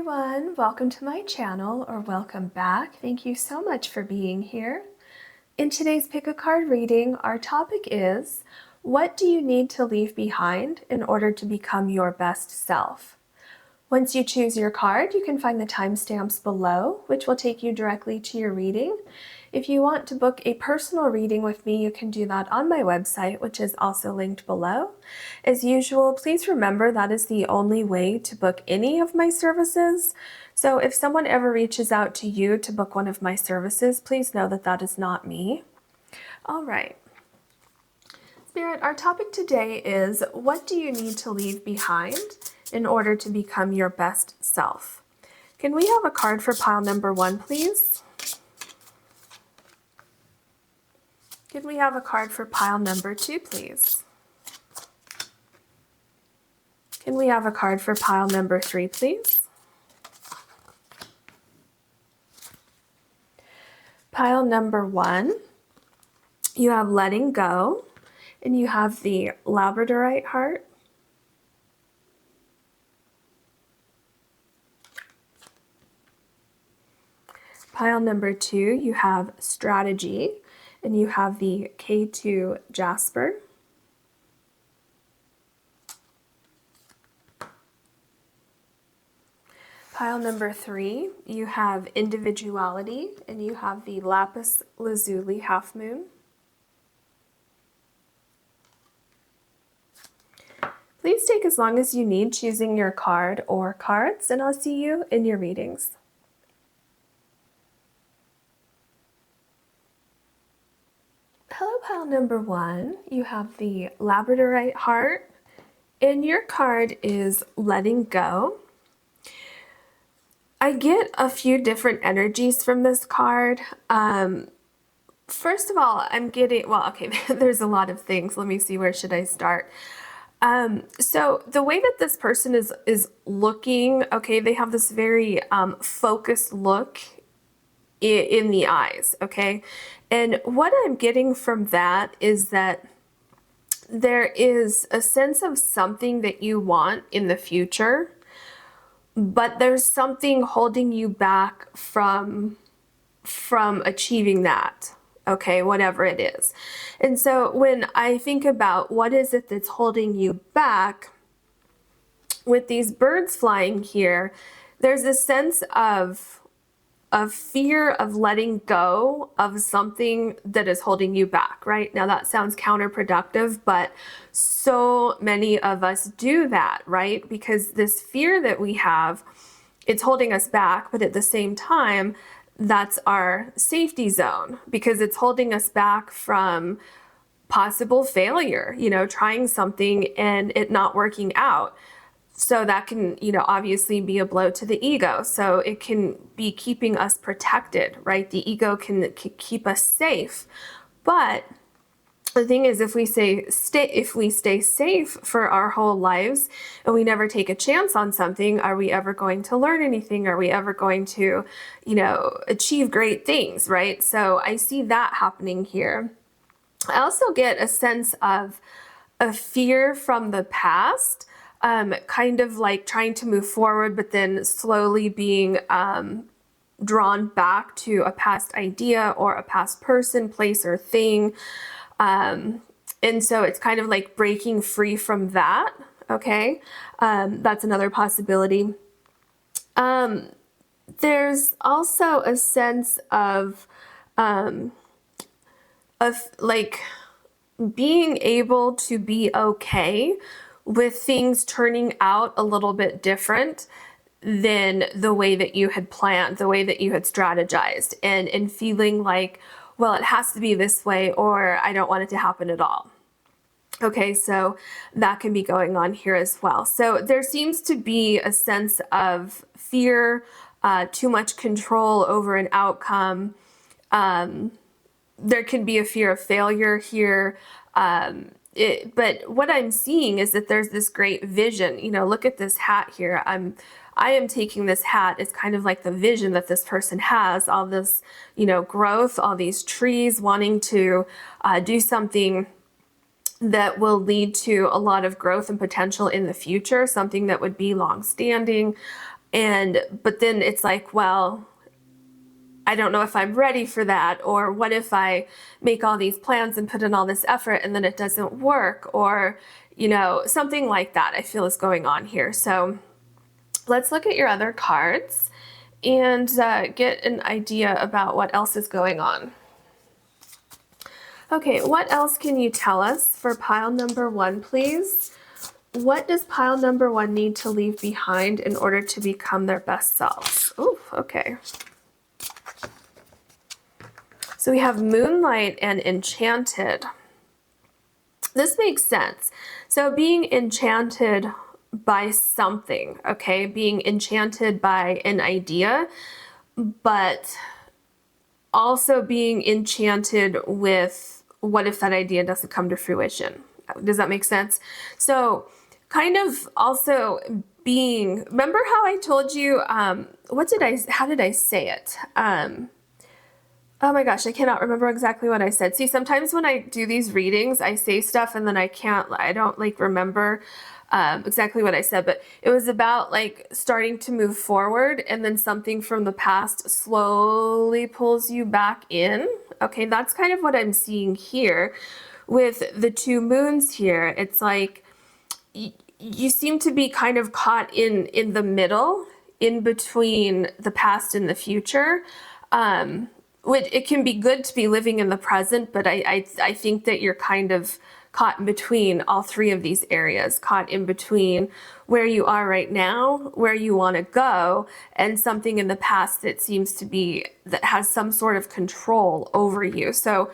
everyone, welcome to my channel, or welcome back. Thank you so much for being here. In today's Pick a Card reading, our topic is, what do you need to leave behind in order to become your best self? Once you choose your card, you can find the timestamps below, which will take you directly to your reading. If you want to book a personal reading with me, you can do that on my website, which is also linked below. As usual, please remember that is the only way to book any of my services. So if someone ever reaches out to you to book one of my services, please know that that is not me. All right. Spirit, our topic today is, what do you need to leave behind in order to become your best self? Can we have a card for pile number 1, please? Can we have a card for pile number 2, please? Can we have a card for pile number 3, please? Pile number 1, you have letting go, and you have the Labradorite heart. Pile number 2, you have strategy, and you have the K2 Jasper. Pile number 3, you have individuality, and you have the Lapis Lazuli half moon. Please take as long as you need choosing your card or cards, and I'll see you in your readings. Hello, pile number 1. You have the Labradorite heart, and your card is letting go. I get a few different energies from this card. First of all, I'm getting, well, okay, there's a lot of things. Let me see, where should I start? So the way that this person is looking, okay, they have this very focused look in the eyes, okay? And what I'm getting from that is that there is a sense of something that you want in the future, but there's something holding you back from achieving that, okay, whatever it is. And so when I think about what is it that's holding you back, with these birds flying here, there's a sense of fear of letting go of something that is holding you back, right? Now that sounds counterproductive, but so many of us do that, right? Because this fear that we have, it's holding us back, but at the same time, that's our safety zone, because it's holding us back from possible failure, you know, trying something and it not working out. So that can, you know, obviously be a blow to the ego. So it can be keeping us protected, right? The ego can keep us safe. But the thing is, if we stay safe for our whole lives and we never take a chance on something, are we ever going to learn anything? Are we ever going to, you know, achieve great things, right? So I see that happening here. I also get a sense of a fear from the past, kind of like trying to move forward, but then slowly being drawn back to a past idea or a past person, place, or thing. And so it's kind of like breaking free from that, okay? That's another possibility. There's also a sense of like being able to be okay with things turning out a little bit different than the way that you had planned, the way that you had strategized, and feeling like, well, it has to be this way, or I don't want it to happen at all. Okay, so that can be going on here as well. So there seems to be a sense of fear, too much control over an outcome. There can be a fear of failure here. But what I'm seeing is that there's this great vision. You know, look at this hat here. I am taking this hat as kind of like the vision that this person has, all this, you know, growth, all these trees, wanting to do something that will lead to a lot of growth and potential in the future, something that would be long-standing. But then it's like, well, I don't know if I'm ready for that, or what if I make all these plans and put in all this effort and then it doesn't work, or, something like that I feel is going on here. So let's look at your other cards and get an idea about what else is going on. Okay, what else can you tell us for pile number 1, please? What does pile number 1 need to leave behind in order to become their best selves? Ooh, okay. So we have Moonlight and Enchanted. This makes sense. So being enchanted by something, okay? Being enchanted by an idea, but also being enchanted with what if that idea doesn't come to fruition? Does that make sense? So kind of also being, remember how I told you, how did I say it? Oh my gosh, I cannot remember exactly what I said. See, sometimes when I do these readings, I say stuff and then I don't like remember exactly what I said, but it was about like starting to move forward and then something from the past slowly pulls you back in. Okay, that's kind of what I'm seeing here with the 2 moons here. It's like you seem to be kind of caught in the middle, in between the past and the future. It can be good to be living in the present, but I think that you're kind of caught in between all 3 of these areas, caught in between where you are right now, where you want to go, and something in the past that seems to be, that has some sort of control over you. So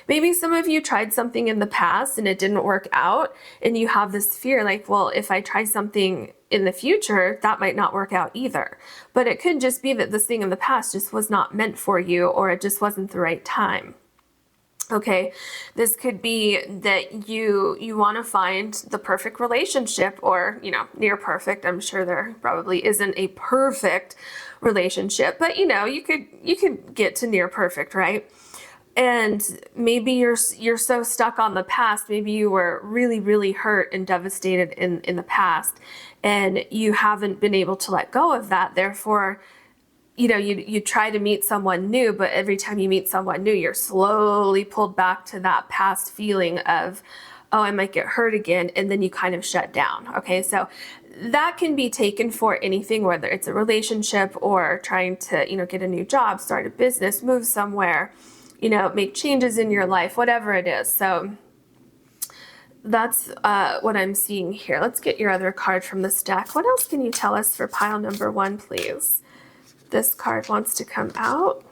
maybe some of you tried something in the past and it didn't work out, and you have this fear like, well, if I try something in the future, that might not work out either. But it could just be that this thing in the past just was not meant for you, or it just wasn't the right time. Okay, this could be that you want to find the perfect relationship, or, near perfect. I'm sure there probably isn't a perfect relationship, but you could get to near perfect, right? And maybe you're so stuck on the past. Maybe you were really, really hurt and devastated in the past, and you haven't been able to let go of that. Therefore, you try to meet someone new, but every time you meet someone new, you're slowly pulled back to that past feeling of, oh, I might get hurt again, and then you kind of shut down. Okay, so that can be taken for anything, whether it's a relationship or trying to, get a new job, start a business, move somewhere, make changes in your life, whatever it is. So that's what I'm seeing here. Let's get your other card from this deck. What else can you tell us for pile number 1, please? This card wants to come out.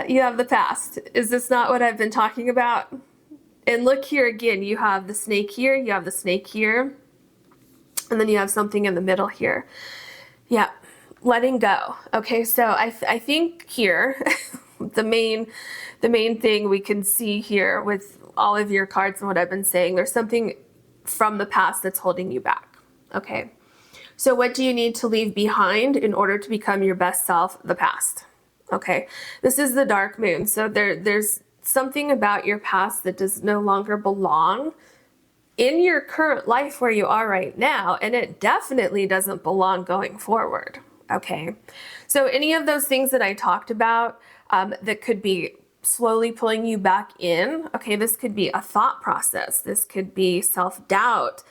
You have the past. Is this not what I've been talking about? And look here again, you have the snake here, you have the snake here, and then you have something in the middle here. Yeah, letting go. Okay, so I think here, the main thing we can see here with all of your cards and what I've been saying, there's something from the past that's holding you back. Okay. So what do you need to leave behind in order to become your best self? The past. Okay, this is the dark moon. So there's something about your past that does no longer belong in your current life where you are right now, and it definitely doesn't belong going forward. Okay, so any of those things that I talked about that could be slowly pulling you back in. Okay, this could be a thought process. This could be self-doubt.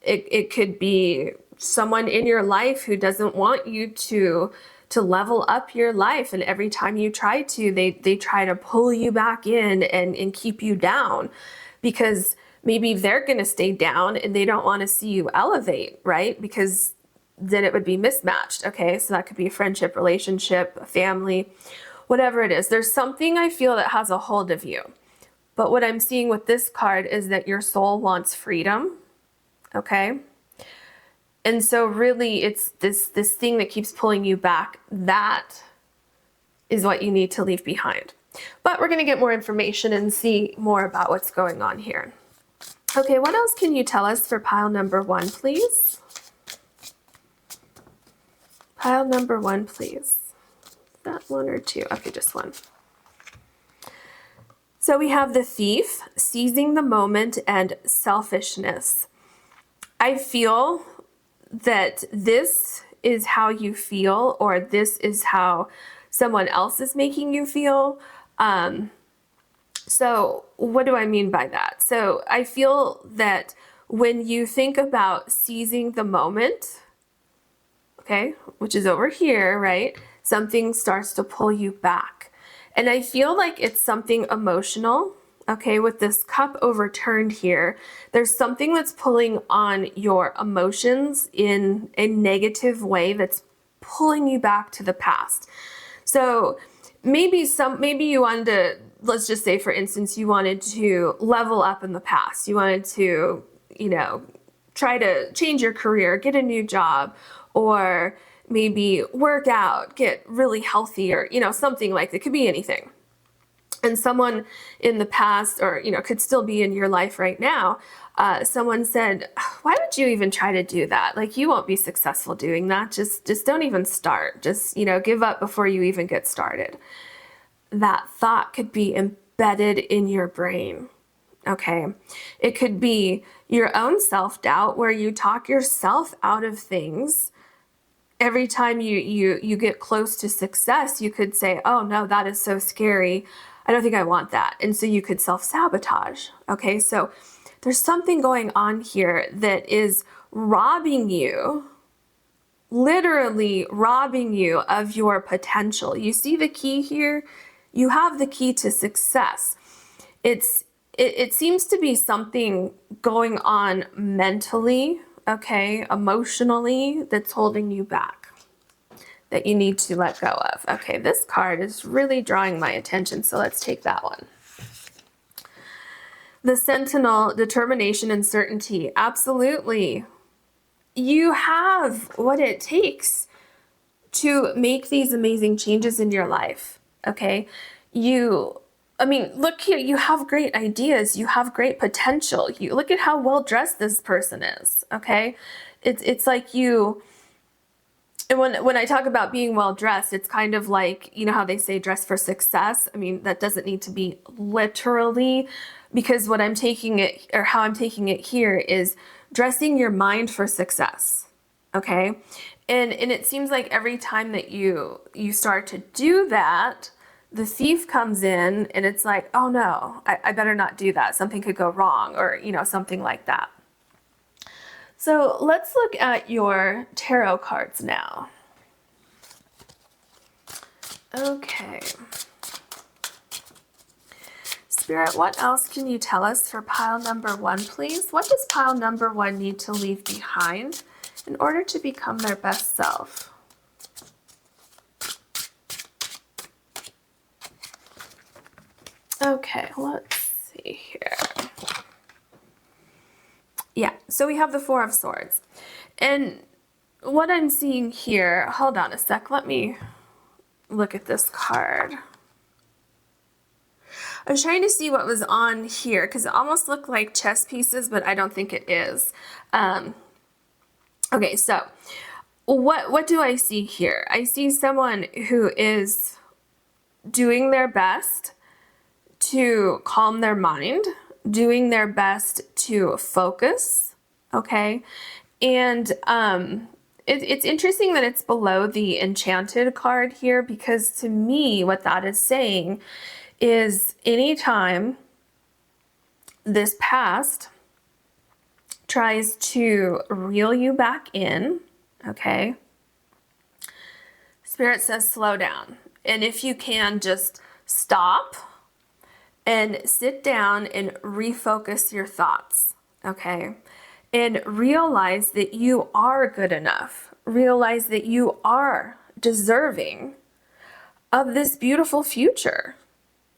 It could be someone in your life who doesn't want you to level up your life, and every time you try to, they try to pull you back in and keep you down, because maybe they're going to stay down and they don't want to see you elevate, right? Because then it would be mismatched. Okay, so that could be a friendship, relationship, a family, whatever it is. There's something I feel that has a hold of you. But what I'm seeing with this card is that your soul wants freedom. Okay. And so really it's this thing that keeps pulling you back. That is what you need to leave behind. But we're going to get more information and see more about what's going on here. Okay, what else can you tell us for pile number 1, please? Pile number 1, please. Is that 1 or 2? Okay, just 1. So we have the thief, seizing the moment, and selfishness. I feel that this is how you feel, or this is how someone else is making you feel. So what do I mean by that? So I feel that when you think about seizing the moment, okay, which is over here, right? Something starts to pull you back. And I feel like it's something emotional, okay, with this cup overturned here. There's something that's pulling on your emotions in a negative way that's pulling you back to the past. So maybe you wanted to, let's just say for instance, you wanted to level up in the past. You wanted to, you know, try to change your career, get a new job, or maybe work out, get really healthy, or, you know, something like that. It could be anything. And someone in the past, or, you know, could still be in your life right now, someone said, why would you even try to do that? Like, you won't be successful doing that. Just don't even start. Just, you know, give up before you even get started. That thought could be embedded in your brain. Okay. It could be your own self-doubt, where you talk yourself out of things. Every time you get close to success, you could say, oh no, that is so scary. I don't think I want that. And so you could self-sabotage. Okay. So there's something going on here that is robbing you, literally robbing you of your potential. You see the key here? You have the key to success. It seems to be something going on mentally, okay, emotionally, that's holding you back, that you need to let go of. Okay, this card is really drawing my attention, so let's take that one. The Sentinel, determination and certainty. Absolutely. You have what it takes to make these amazing changes in your life, okay? I mean, look here, you have great ideas, you have great potential. You look at how well dressed this person is, okay? It's like you, and when I talk about being well dressed, it's kind of like, you know how they say dress for success? I mean, that doesn't need to be literally, because what I'm taking it, or how I'm taking it here, is dressing your mind for success, okay? And it seems like every time that you start to do that, the thief comes in and it's like, oh no, I better not do that. Something could go wrong, or, you know, something like that. So let's look at your tarot cards now. Okay. Spirit, what else can you tell us for pile number 1, please? What does pile number 1 need to leave behind in order to become their best self? Okay, let's see here. Yeah, so we have the 4 of Swords. And what I'm seeing here, hold on a sec, let me look at this card. I was trying to see what was on here, because it almost looked like chess pieces, but I don't think it is. Okay, so what do I see here? I see someone who is doing their best to calm their mind, doing their best to focus, okay? And it's interesting that it's below the Enchanted card here, because to me, what that is saying is anytime this past tries to reel you back in, okay, Spirit says slow down. And if you can, just stop and sit down and refocus your thoughts, okay? And realize that you are good enough. Realize that you are deserving of this beautiful future,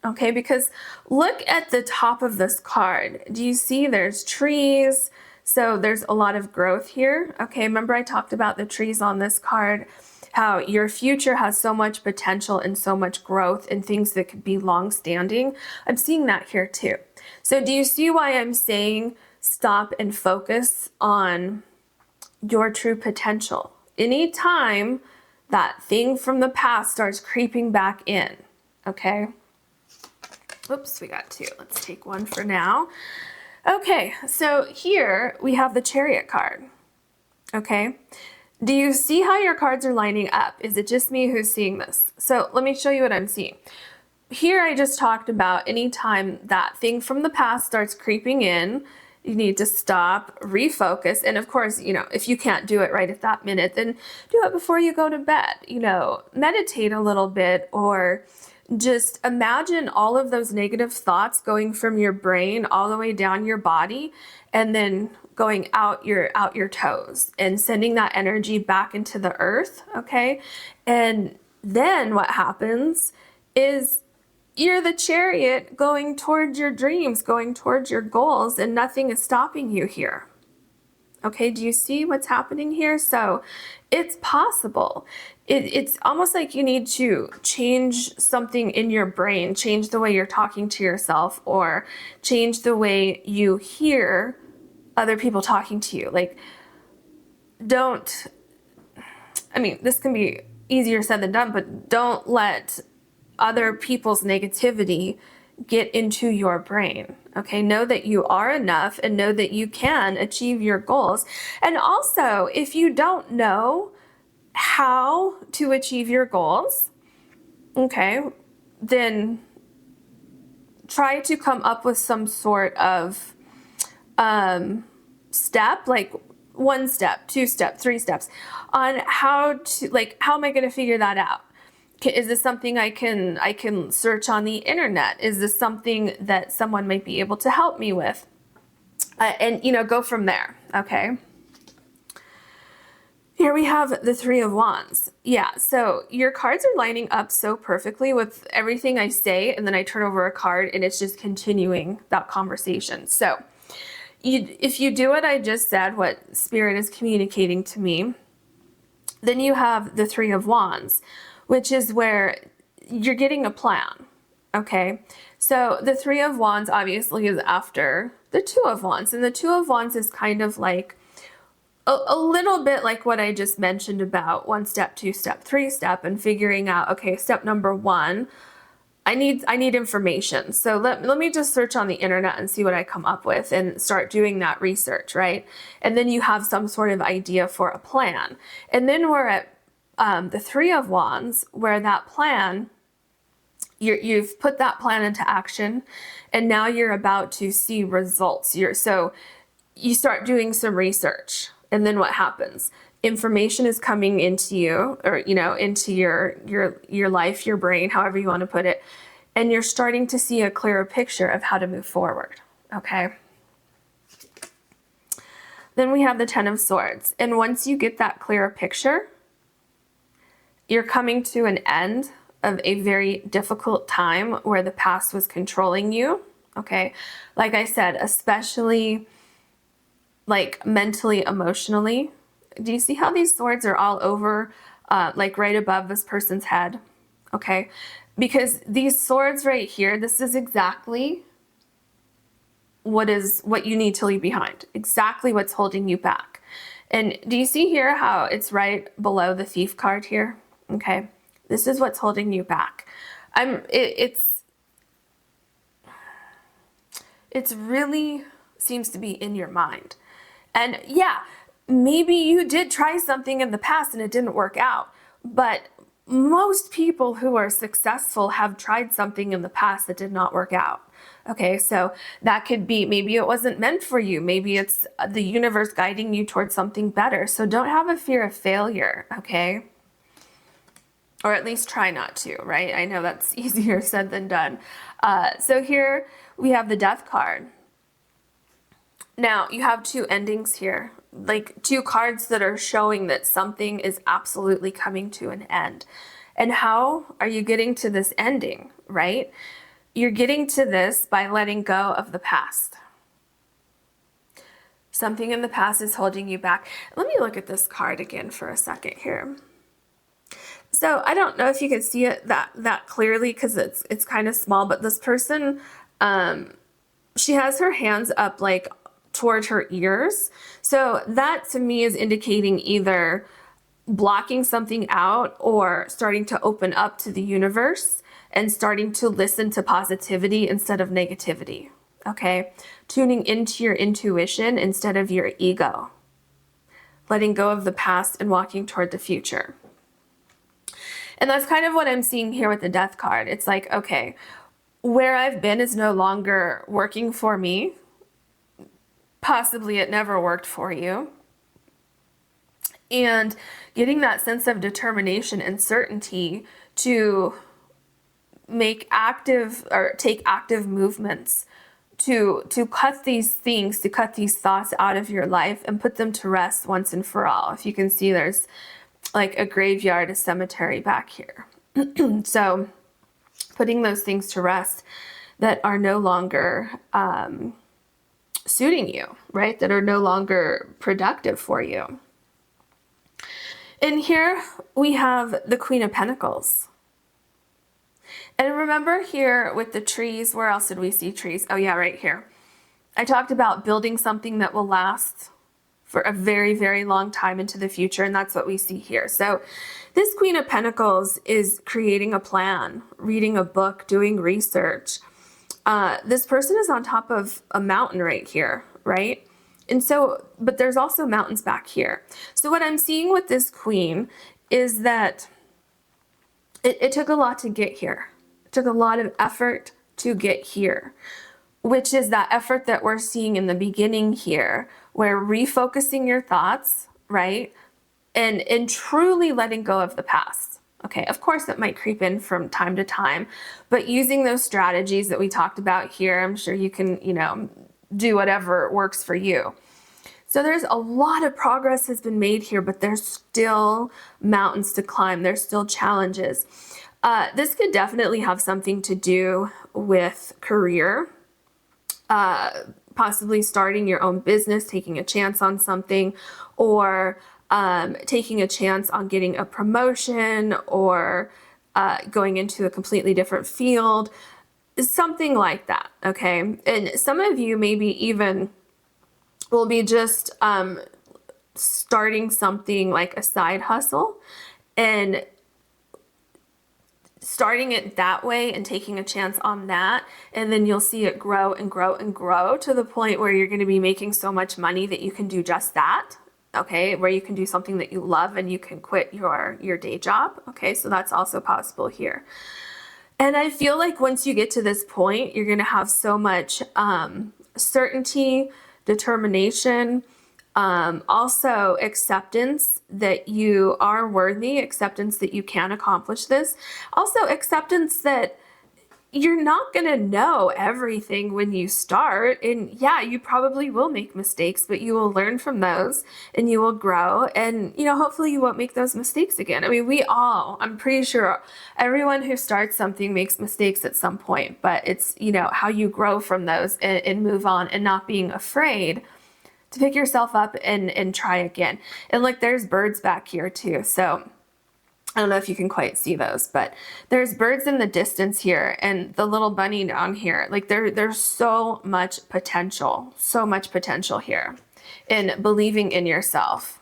okay? Because look at the top of this card. Do you see there's trees? So there's a lot of growth here, okay? Remember I talked about the trees on this card, how your future has so much potential and so much growth and things that could be long-standing. I'm seeing that here too. So do you see why I'm saying stop and focus on your true potential? Anytime that thing from the past starts creeping back in, okay? Oops, we got 2. Let's take 1 for now. Okay, so here we have the Chariot card. Okay, do you see how your cards are lining up? Is it just me who's seeing this? So let me show you what I'm seeing. Here I just talked about anytime that thing from the past starts creeping in, you need to stop, refocus, and of course, if you can't do it right at that minute, then do it before you go to bed. Meditate a little bit, or just imagine all of those negative thoughts going from your brain all the way down your body, and then going out your toes and sending that energy back into the earth, okay? And then what happens is you're the chariot going towards your dreams, going towards your goals, and nothing is stopping you here. Okay, do you see what's happening here? So it's possible. It's almost like you need to change something in your brain, change the way you're talking to yourself, or change the way you hear other people talking to you. Like, this can be easier said than done, but don't let other people's negativity get into your brain. Okay, know that you are enough and know that you can achieve your goals. And also, if you don't know how to achieve your goals, okay, then try to come up with some sort of step, like 1 step, 2 steps, 3 steps on how am I going to figure that out? Is this something I can search on the internet? Is this something that someone might be able to help me with? And go from there, okay? Here we have the Three of Wands. Yeah, so your cards are lining up so perfectly with everything I say, and then I turn over a card and it's just continuing that conversation. So if you do what I just said, what Spirit is communicating to me, then you have the Three of Wands, which is where you're getting a plan, okay? So the Three of Wands obviously is after the Two of Wands, and the Two of Wands is kind of like a little bit like what I just mentioned about 1 step, 2 step, 3 step, and figuring out, okay, step number 1, I need information. So let me just search on the internet and see what I come up with and start doing that research, right? And then you have some sort of idea for a plan. And then we're at the Three of Wands, where that plan, you've put that plan into action, and now you're about to see results. So you start doing some research, and then what happens? Information is coming into you, or into your life, your brain, however you want to put it, and you're starting to see a clearer picture of how to move forward. Okay. Then we have the Ten of Swords, and once you get that clearer picture, you're coming to an end of a very difficult time where the past was controlling you. Okay, like I said, especially like mentally, emotionally. Do you see how these swords are all over, like right above this person's head? Okay, because these swords right here, this is exactly what you need to leave behind, exactly what's holding you back. And do you see here how it's right below the Thief card here? Okay, this is what's holding you back. It's really seems to be in your mind. And yeah, maybe you did try something in the past and it didn't work out, but most people who are successful have tried something in the past that did not work out. Okay, so that could be, maybe it wasn't meant for you. Maybe it's the universe guiding you towards something better. So don't have a fear of failure, okay? Or at least try not to, right? I know that's easier said than done. So here we have the Death card. Now you have 2 endings here, like 2 cards that are showing that something is absolutely coming to an end. And how are you getting to this ending, right? You're getting to this by letting go of the past. Something in the past is holding you back. Let me look at this card again for a second here. So I don't know if you can see it that clearly because it's kind of small, but this person, she has her hands up like toward her ears. So that to me is indicating either blocking something out or starting to open up to the universe and starting to listen to positivity instead of negativity. okay? Tuning into your intuition instead of your ego. Letting go of the past and walking toward the future. And that's kind of what I'm seeing here with the Death card. It's like, okay, where I've been is no longer working for me. Possibly it never worked for you. And getting that sense of determination and certainty to make active or take active movements to cut these things, to cut these thoughts out of your life and put them to rest once and for all. If you can see, there's like a graveyard, a cemetery back here. So putting those things to rest that are no longer suiting you, right? That are no longer productive for you. And here we have the Queen of Pentacles. And remember here with the trees, where else did we see trees? Oh yeah, right here. I talked about building something that will last for a very, very long time into the future, and that's what we see here. So this Queen of Pentacles is creating a plan, reading a book, doing research. This person is on top of a mountain right here, right? And so, but there's also mountains back here. So what I'm seeing with this Queen is that it took a lot to get here. It took a lot of effort to get here, which is that effort that we're seeing in the beginning here, where refocusing your thoughts, right? And truly letting go of the past. Okay, of course it might creep in from time to time, but using those strategies that we talked about here, I'm sure you can, do whatever works for you. So there's a lot of progress has been made here, but there's still mountains to climb. There's still challenges. This could definitely have something to do with career, possibly starting your own business, taking a chance on something, or taking a chance on getting a promotion, or going into a completely different field, something like that, okay? And some of you maybe even will be just starting something like a side hustle and starting it that way and taking a chance on that, and then you'll see it grow and grow and grow to the point where you're going to be making so much money that you can do just that, okay, where you can do something that you love and you can quit your day job, okay? So that's also possible here. And I feel like once you get to this point, you're going to have so much certainty, determination, also acceptance that you are worthy, acceptance that you can accomplish this, also acceptance that you're not going to know everything when you start. And yeah, you probably will make mistakes, but you will learn from those and you will grow, and hopefully you won't make those mistakes again. I mean, I'm pretty sure everyone who starts something makes mistakes at some point, but it's how you grow from those and move on, and not being afraid to pick yourself up and try again. And like, there's birds back here too. So I don't know if you can quite see those, but there's birds in the distance here, and the little bunny down here. Like there's so much potential here in believing in yourself.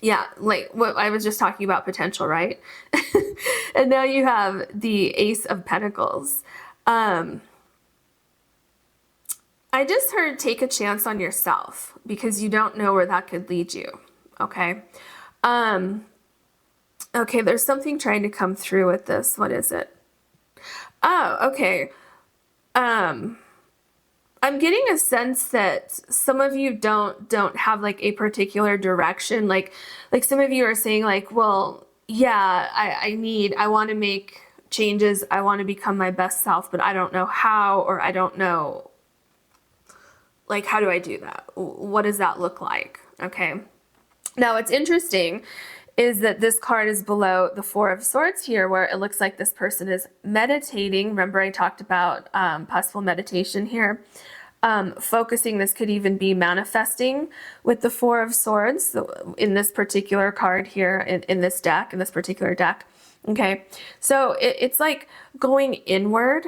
Yeah, like what I was just talking about, potential, right? And now you have the Ace of Pentacles. I just heard take a chance on yourself, because you don't know where that could lead you, okay? Okay, there's something trying to come through with this. What is it? Oh, okay. I'm getting a sense that some of you don't have like a particular direction. Like some of you are saying like, well, yeah, I want to make changes. I want to become my best self, but I don't know how, or I don't know, like, how do I do that? What does that look like? Okay. Now, what's interesting is that this card is below the Four of Swords here, where it looks like this person is meditating. Remember, I talked about possible meditation here. Focusing, this could even be manifesting with the Four of Swords. So in this particular card here, in this deck, in this particular deck. Okay, so it's like going inward.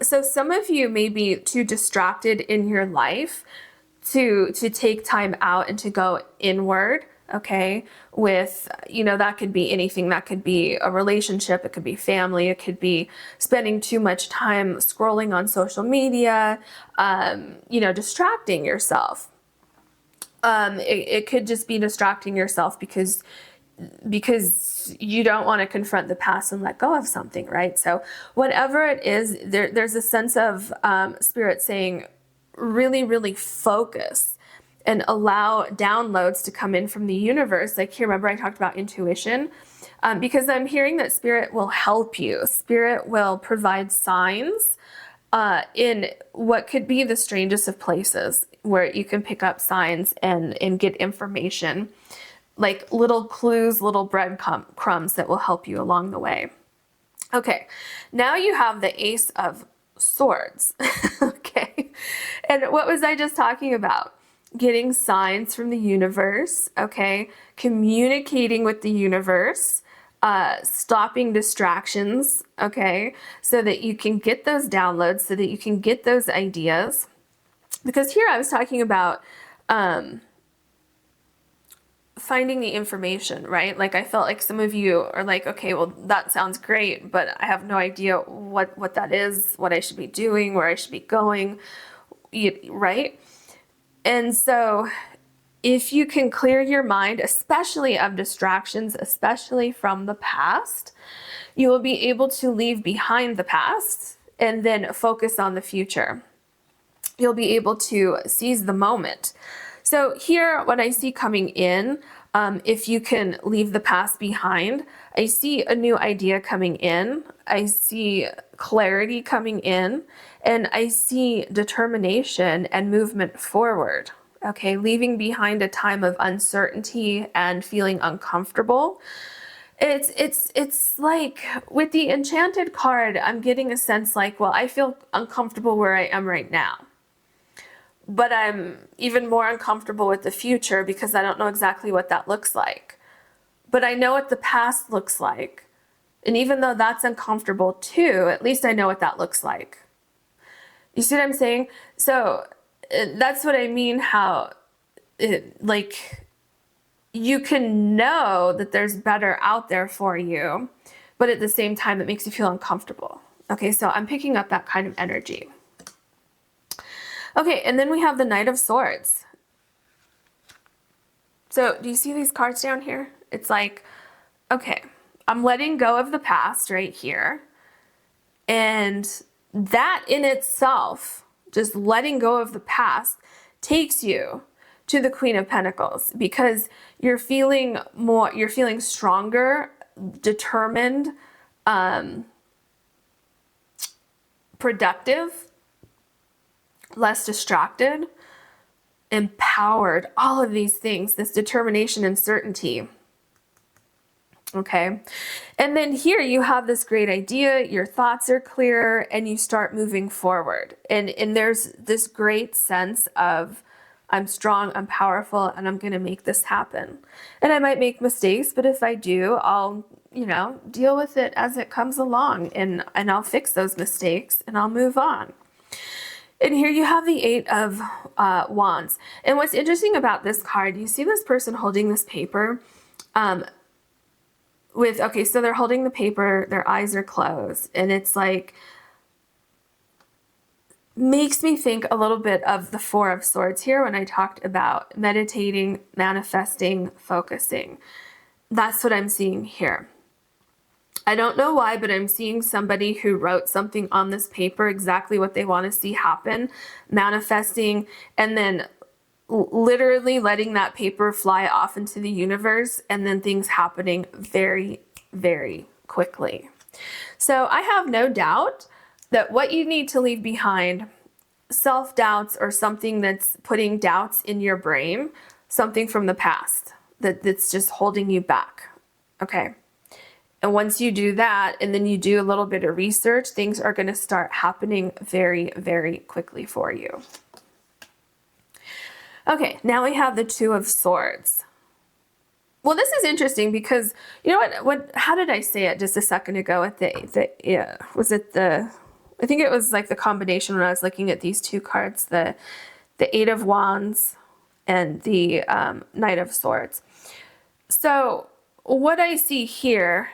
So some of you may be too distracted in your life to take time out and to go inward okay, with, that could be anything. That could be a relationship, it could be family, it could be spending too much time scrolling on social media, distracting yourself. It could just be distracting yourself because you don't want to confront the past and let go of something, right? So whatever it is, there's a sense of spirit saying, really, really focus and allow downloads to come in from the universe. Like here, remember I talked about intuition? Because I'm hearing that spirit will help you. Spirit will provide signs in what could be the strangest of places where you can pick up signs and get information, like little clues, little bread crumbs that will help you along the way. Okay, now you have the Ace of Swords. Okay, and what was I just talking about? Getting signs from the universe, okay? Communicating with the universe, stopping distractions, okay? So that you can get those downloads, so that you can get those ideas. Because here I was talking about finding the information, right? Like I felt like some of you are like, okay, well, that sounds great, but I have no idea what that is, what I should be doing, where I should be going, right? And so if you can clear your mind, especially of distractions, especially from the past, you will be able to leave behind the past and then focus on the future. You'll be able to seize the moment. So here, what I see coming in, if you can leave the past behind, I see a new idea coming in. I see clarity coming in, and I see determination and movement forward. Okay, leaving behind a time of uncertainty and feeling uncomfortable. It's like with the Enchanted card, I'm getting a sense like, well, I feel uncomfortable where I am right now. But I'm even more uncomfortable with the future because I don't know exactly what that looks like. But I know what the past looks like. And even though that's uncomfortable too, at least I know what that looks like. You see what I'm saying? So that's what I mean, how you can know that there's better out there for you, but at the same time, it makes you feel uncomfortable. Okay, so I'm picking up that kind of energy. Okay, and then we have the Knight of Swords. So do you see these cards down here? It's like, okay, I'm letting go of the past right here. And that in itself, just letting go of the past, takes you to the Queen of Pentacles because you're feeling stronger, determined, productive, less distracted, empowered, all of these things, this determination and certainty. Okay. And then here you have this great idea, your thoughts are clear, and you start moving forward. And there's this great sense of, I'm strong, I'm powerful, and I'm going to make this happen. And I might make mistakes, but if I do, I'll, deal with it as it comes along, and I'll fix those mistakes and I'll move on. And here you have the Eight of Wands. And what's interesting about this card, you see this person holding this paper so they're holding the paper, their eyes are closed, and it's like, makes me think a little bit of the Four of Swords here when I talked about meditating, manifesting, focusing. That's what I'm seeing here. I don't know why, but I'm seeing somebody who wrote something on this paper, exactly what they want to see happen, manifesting, and then literally letting that paper fly off into the universe, and then things happening very, very quickly. So I have no doubt that what you need to leave behind, self-doubts or something that's putting doubts in your brain, something from the past that's just holding you back. Okay. And once you do that, and then you do a little bit of research, things are going to start happening very, very quickly for you. Okay, now we have the Two of Swords. Well, this is interesting because, you know what, how did I say it just a second ago at I think it was like the combination when I was looking at these two cards, the Eight of Wands and the Knight of Swords. So what I see here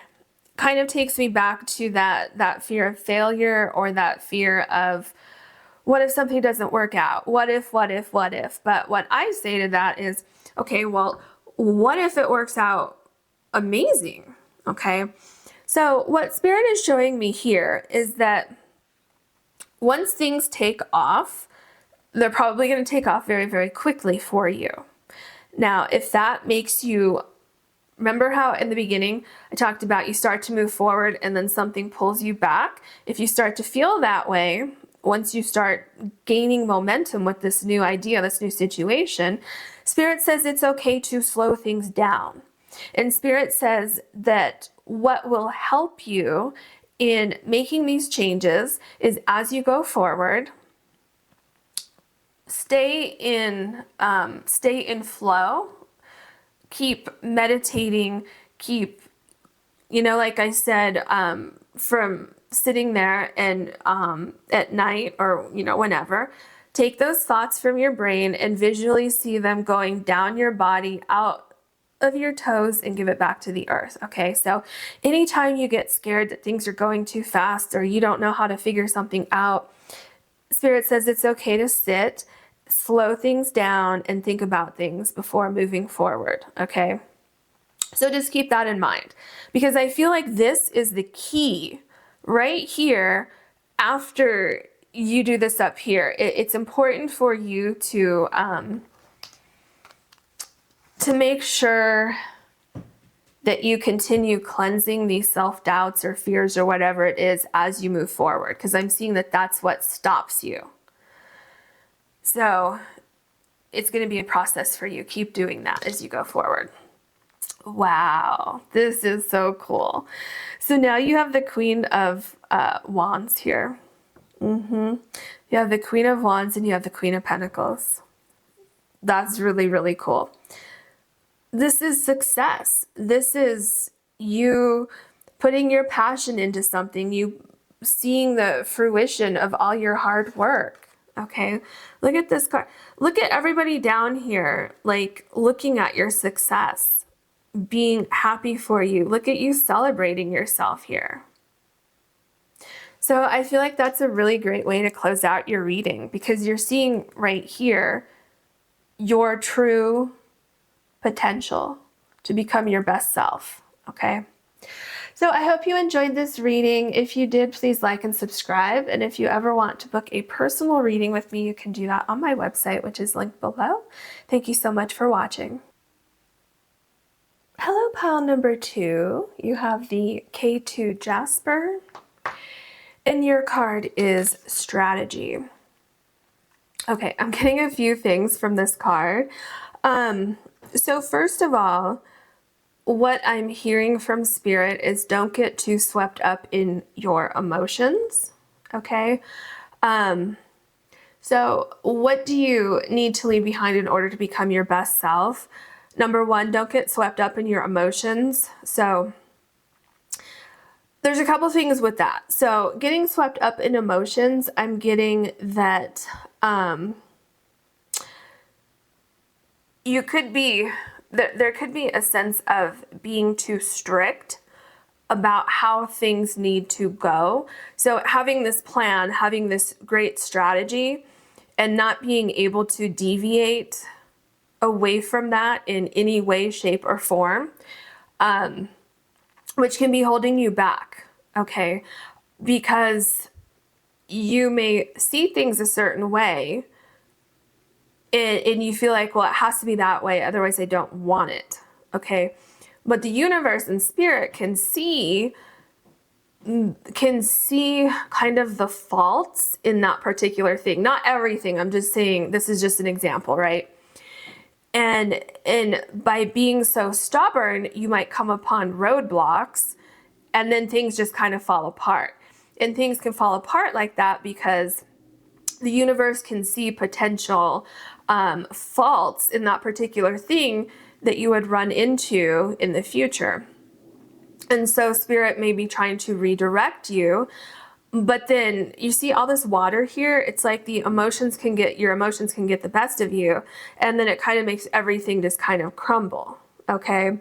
kind of takes me back to that fear of failure, or that fear of, what if something doesn't work out? What if? But what I say to that is, okay, well, what if it works out amazing? Okay. So what Spirit is showing me here is that once things take off, they're probably going to take off very, very quickly for you. Now, if that makes you, remember how in the beginning I talked about you start to move forward and then something pulls you back? If you start to feel that way, once you start gaining momentum with this new idea, this new situation, Spirit says it's okay to slow things down. And Spirit says that what will help you in making these changes is, as you go forward, stay in flow, keep meditating, keep, like I said, from sitting there and at night, or whenever, take those thoughts from your brain and visually see them going down your body, out of your toes, and give it back to the earth. Okay, so anytime you get scared that things are going too fast, or you don't know how to figure something out, Spirit says it's okay to sit, slow things down, and think about things before moving forward. Okay, so just keep that in mind, because I feel like this is the key right here. After you do this up here, it's important for you to make sure that you continue cleansing these self-doubts or fears or whatever it is as you move forward, because I'm seeing that that's what stops you. So it's going to be a process for you. Keep doing that as you go forward. Wow, this is so cool. So now you have the Queen of Wands here. You have the Queen of Wands and you have the Queen of Pentacles. That's really, really cool. This is success. This is you putting your passion into something, you seeing the fruition of all your hard work. Okay, look at this card. Look at everybody down here, like looking at your success, being happy for you. Look at you celebrating yourself here. So I feel like that's a really great way to close out your reading, because you're seeing right here your true potential to become your best self. Okay. So I hope you enjoyed this reading. If you did, please like and subscribe. And if you ever want to book a personal reading with me, you can do that on my website, which is linked below. Thank you so much for watching. Hello, pile number 2. You have the K2 Jasper, and your card is strategy. Okay, I'm getting a few things from this card. So first of all, what I'm hearing from Spirit is don't get too swept up in your emotions, okay? So what do you need to leave behind in order to become your best self? Number 1, don't get swept up in your emotions. So there's a couple things with that. So getting swept up in emotions, I'm getting that you could be, there could be a sense of being too strict about how things need to go. So having this plan, having this great strategy, and not being able to deviate away from that in any way, shape, or form, which can be holding you back, okay? Because you may see things a certain way, and you feel like, well, it has to be that way, otherwise I don't want it, okay? But the universe and Spirit can see kind of the faults in that particular thing. Not everything, I'm just saying, this is just an example, right? And by being so stubborn, you might come upon roadblocks, and then things just kind of fall apart. And things can fall apart like that because the universe can see potential faults in that particular thing that you would run into in the future. And so Spirit may be trying to redirect you But then you see all this water here. It's like your emotions can get the best of you, and then it kind of makes everything just kind of crumble. Okay.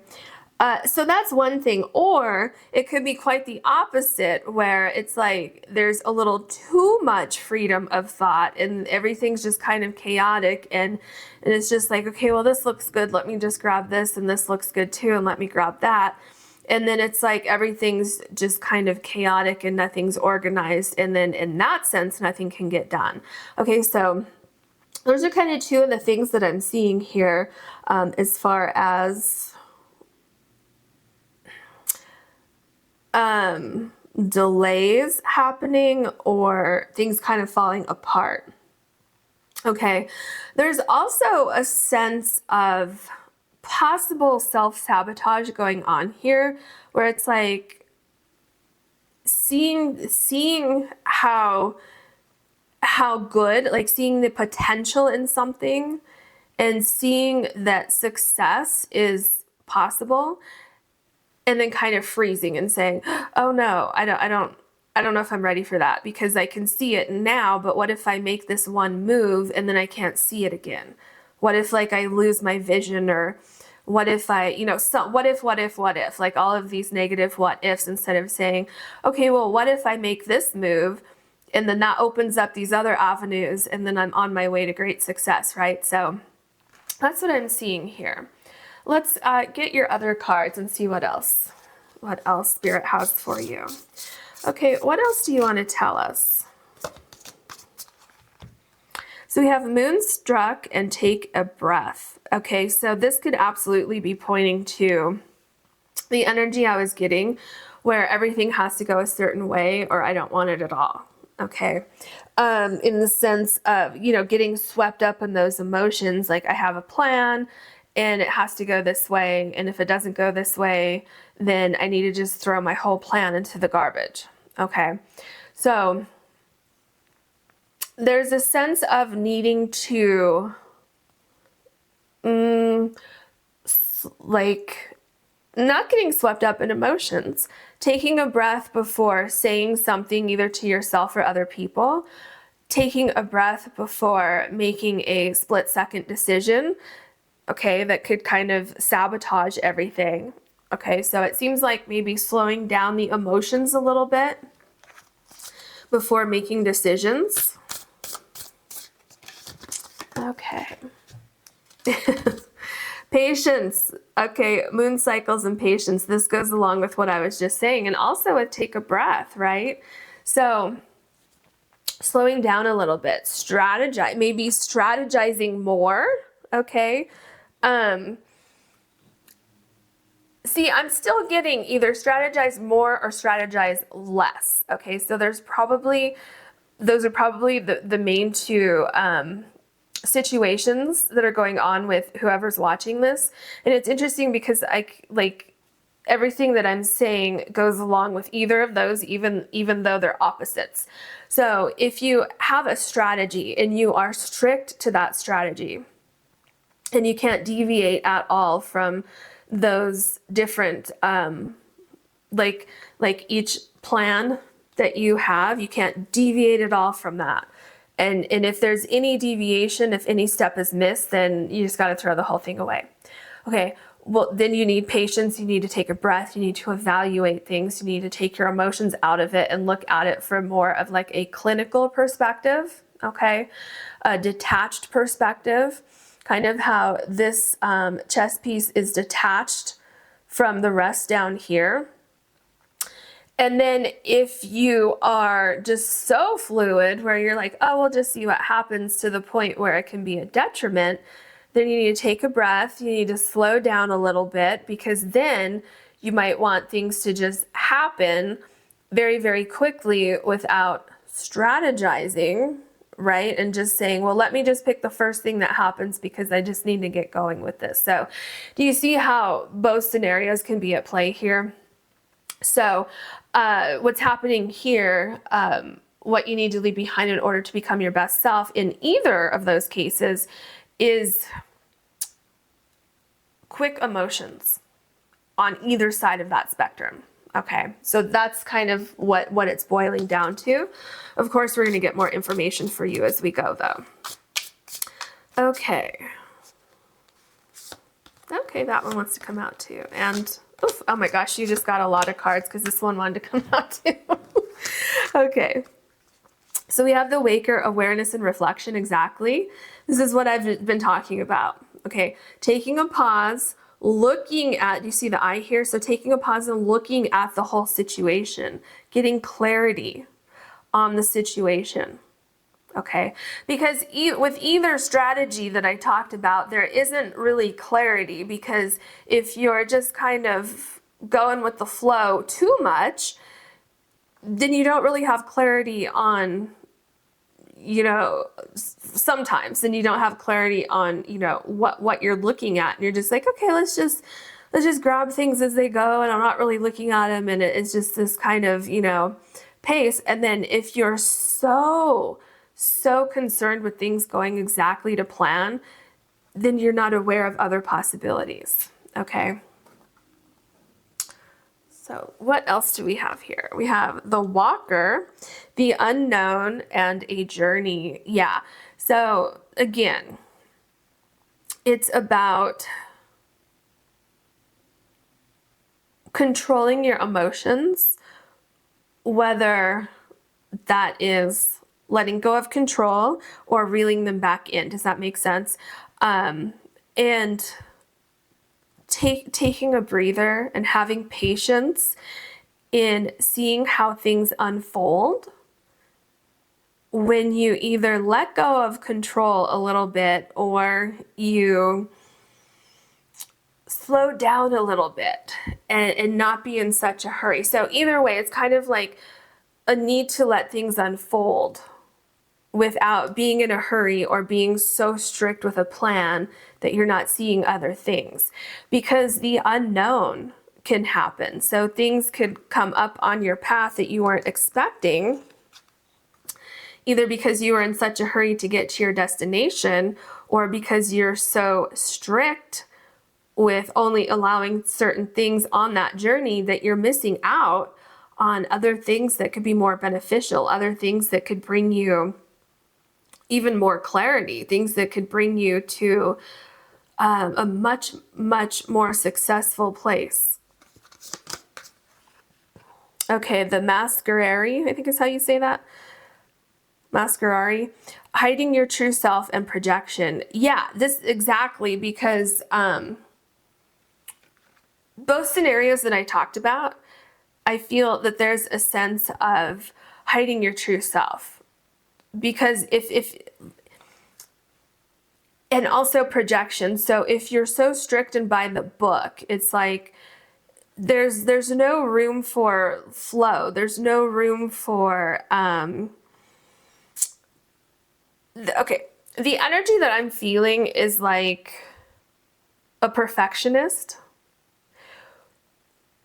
So that's one thing. Or it could be quite the opposite, where it's like there's a little too much freedom of thought and everything's just kind of chaotic, and it's just like, okay, well, this looks good, let me just grab this, and this looks good too, and let me grab that. And then it's like everything's just kind of chaotic and nothing's organized, and then in that sense nothing can get done. Okay, so those are kind of two of the things that I'm seeing here, as far as delays happening or things kind of falling apart. Okay, there's also a sense of possible self-sabotage going on here, where it's like seeing how good, like seeing the potential in something and seeing that success is possible, and then kind of freezing and saying, oh no, I don't know if I'm ready for that, because I can see it now, but what if I make this one move and then I can't see it again? What if like I lose my vision, or what if I, what if, like all of these negative what ifs, instead of saying, okay, well, what if I make this move and then that opens up these other avenues and then I'm on my way to great success, right? So that's what I'm seeing here. Let's get your other cards and see what else Spirit has for you. Okay, what else do you want to tell us? So we have Moonstruck and Take a Breath. Okay, so this could absolutely be pointing to the energy I was getting, where everything has to go a certain way or I don't want it at all. Okay, in the sense of, getting swept up in those emotions, like I have a plan and it has to go this way, and if it doesn't go this way, then I need to just throw my whole plan into the garbage. Okay, so there's a sense of needing to like not getting swept up in emotions, taking a breath before saying something, either to yourself or other people, taking a breath before making a split-second decision, okay, that could kind of sabotage everything. Okay, so it seems like maybe slowing down the emotions a little bit before making decisions. Okay. Patience. Okay, moon cycles and patience. This goes along with what I was just saying, and also with take a breath, right? So slowing down a little bit, maybe strategizing more, okay? See, I'm still getting either strategize more or strategize less, okay? So those are probably the main two situations that are going on with whoever's watching this. And it's interesting because everything that I'm saying goes along with either of those, even though they're opposites. So if you have a strategy and you are strict to that strategy and you can't deviate at all from those different, like each plan that you have, you can't deviate at all from that. And if there's any deviation, if any step is missed, then you just got to throw the whole thing away. Okay, well, then you need patience. You need to take a breath. You need to evaluate things. You need to take your emotions out of it and look at it from more of like a clinical perspective, okay? A detached perspective, kind of how this chess piece is detached from the rest down here. And then if you are just so fluid where you're like, oh, we'll just see what happens, to the point where it can be a detriment, then you need to take a breath. You need to slow down a little bit, because then you might want things to just happen very, very quickly without strategizing, right? And just saying, well, let me just pick the first thing that happens because I just need to get going with this. So do you see how both scenarios can be at play here? So what's happening here, what you need to leave behind in order to become your best self in either of those cases is quick emotions on either side of that spectrum. Okay, so that's kind of what it's boiling down to. Of course, we're going to get more information for you as we go, though. Okay. Okay, that one wants to come out too. And, oof, oh my gosh, you just got a lot of cards because this one wanted to come out too. Okay. So we have the Waker, awareness and reflection, exactly. This is what I've been talking about. Okay, taking a pause, looking at, you see the eye here? So taking a pause and looking at the whole situation, getting clarity on the situation. Okay, because with either strategy that I talked about, there isn't really clarity, because if you're just kind of going with the flow too much, then you don't really have clarity on, you know, sometimes then you don't have clarity on, you know, what you're looking at, and you're just like, okay, let's just grab things as they go, and I'm not really looking at them, and it's just this kind of, you know, pace. And then if you're so concerned with things going exactly to plan, then you're not aware of other possibilities. Okay. So what else do we have here? We have the Walker, the unknown, and a journey. Yeah. So again, it's about controlling your emotions, whether that is letting go of control or reeling them back in. Does that make sense? And taking a breather and having patience in seeing how things unfold when you either let go of control a little bit or you slow down a little bit and not be in such a hurry. So either way, it's kind of like a need to let things unfold without being in a hurry or being so strict with a plan that you're not seeing other things, because the unknown can happen. So things could come up on your path that you weren't expecting, either because you were in such a hurry to get to your destination, or because you're so strict with only allowing certain things on that journey that you're missing out on other things that could be more beneficial, other things that could bring you even more clarity, things that could bring you to a much more successful place. Okay, the Masquerari, I think is how you say that. Masquerari, hiding your true self and projection. Yeah, this exactly, because both scenarios that I talked about, I feel that there's a sense of hiding your true self. Because if and also projection. So if you're so strict and by the book, it's like there's no room for flow. There's no room for okay. The energy that I'm feeling is like a perfectionist,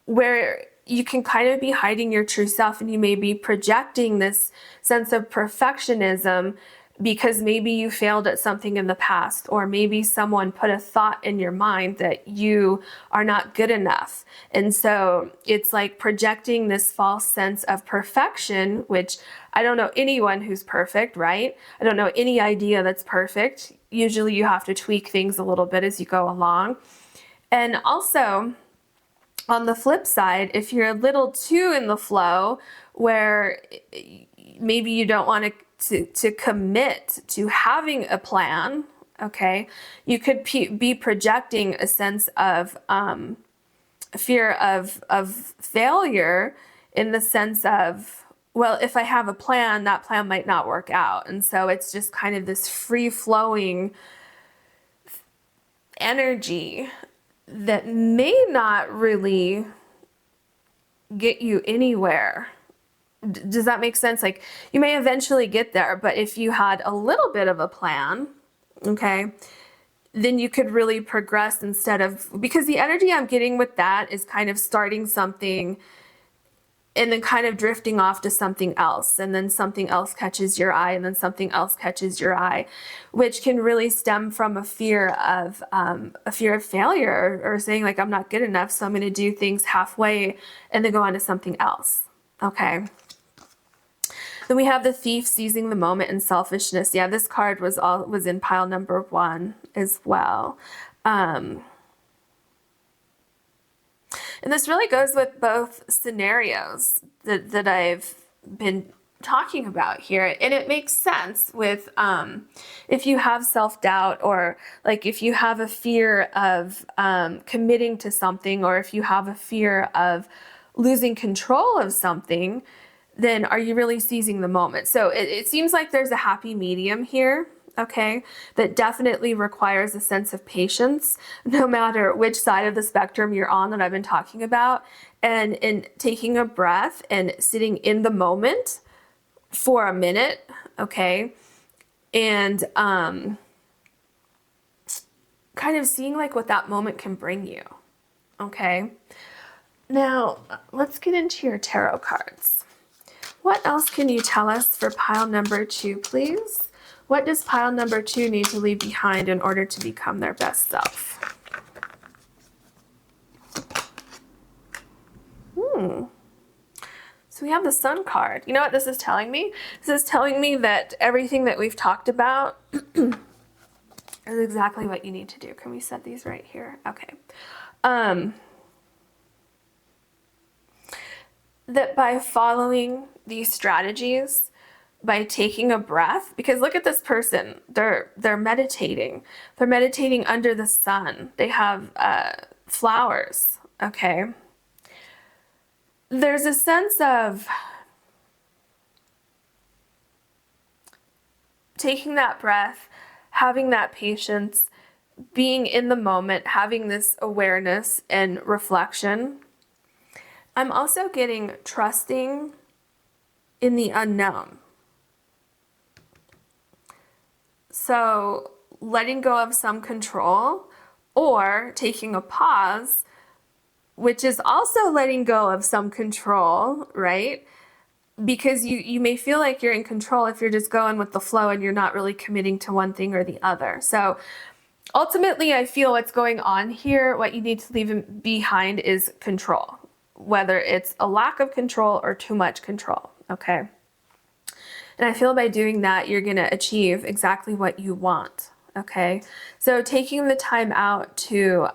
where you can kind of be hiding your true self, and you may be projecting this sense of perfectionism because maybe you failed at something in the past, or maybe someone put a thought in your mind that you are not good enough. And so it's like projecting this false sense of perfection, which I don't know anyone who's perfect, right? I don't know any idea that's perfect. Usually you have to tweak things a little bit as you go along. And also, on the flip side, if you're a little too in the flow, where maybe you don't want to commit to having a plan, okay, you could be projecting a sense of fear of failure, in the sense of, well, if I have a plan, that plan might not work out. And so it's just kind of this free-flowing energy that may not really get you anywhere. Does that make sense? Like, you may eventually get there, but if you had a little bit of a plan, okay, then you could really progress, instead of, because the energy I'm getting with that is kind of starting something and then kind of drifting off to something else, and then something else catches your eye, and then something else catches your eye, which can really stem from a fear of failure, or saying like, I'm not good enough, so I'm going to do things halfway and then go on to something else. Okay. Then we have the thief seizing the moment and selfishness. Yeah, this card was in pile number 1 as well. And this really goes with both scenarios that I've been talking about here. And it makes sense with if you have self-doubt, or like if you have a fear of committing to something, or if you have a fear of losing control of something, then are you really seizing the moment? So it seems like there's a happy medium here. Okay, that definitely requires a sense of patience, no matter which side of the spectrum you're on that I've been talking about, and in taking a breath and sitting in the moment for a minute, okay, and kind of seeing like what that moment can bring you, okay? Now, let's get into your tarot cards. What else can you tell us for pile number 2, please? What does pile number 2 need to leave behind in order to become their best self? So we have the Sun card. You know what this is telling me? This is telling me that everything that we've talked about is exactly what you need to do. Can we set these right here? Okay. That by following these strategies, by taking a breath, because look at this person, they're meditating. They're meditating under the sun. They have flowers, okay? There's a sense of taking that breath, having that patience, being in the moment, having this awareness and reflection. I'm also getting trusting in the unknown. So letting go of some control, or taking a pause, which is also letting go of some control, right? Because you may feel like you're in control if you're just going with the flow and you're not really committing to one thing or the other. So ultimately, I feel what's going on here, what you need to leave behind is control, whether it's a lack of control or too much control, okay? And I feel by doing that, you're going to achieve exactly what you want, okay? So taking the time out to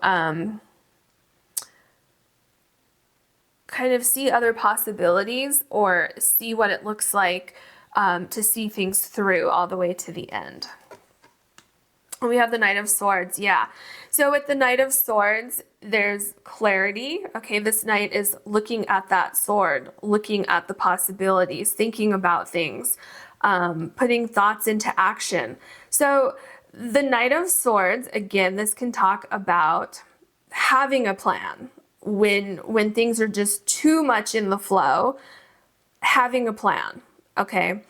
kind of see other possibilities, or see what it looks like to see things through all the way to the end. We have the Knight of Swords, yeah. So with the Knight of Swords, there's clarity. Okay, this knight is looking at that sword, looking at the possibilities, thinking about things, putting thoughts into action. So the Knight of Swords, again, this can talk about having a plan. When things are just too much in the flow, having a plan, okay?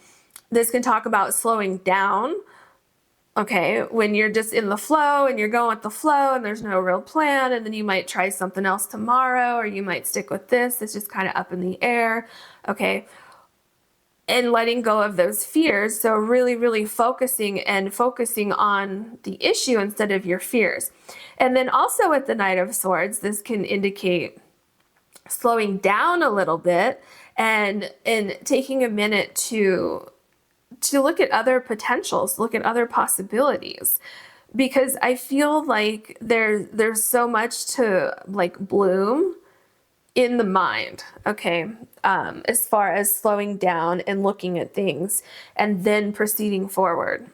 This can talk about slowing down. Okay, when you're just in the flow and you're going with the flow and there's no real plan, and then you might try something else tomorrow, or you might stick with this. It's just kind of up in the air, okay? And letting go of those fears. So really, really focusing on the issue instead of your fears. And then also with the Knight of Swords, this can indicate slowing down a little bit and taking a minute to look at other potentials, look at other possibilities, because I feel like there's so much to like bloom in the mind, okay, as far as slowing down and looking at things and then proceeding forward.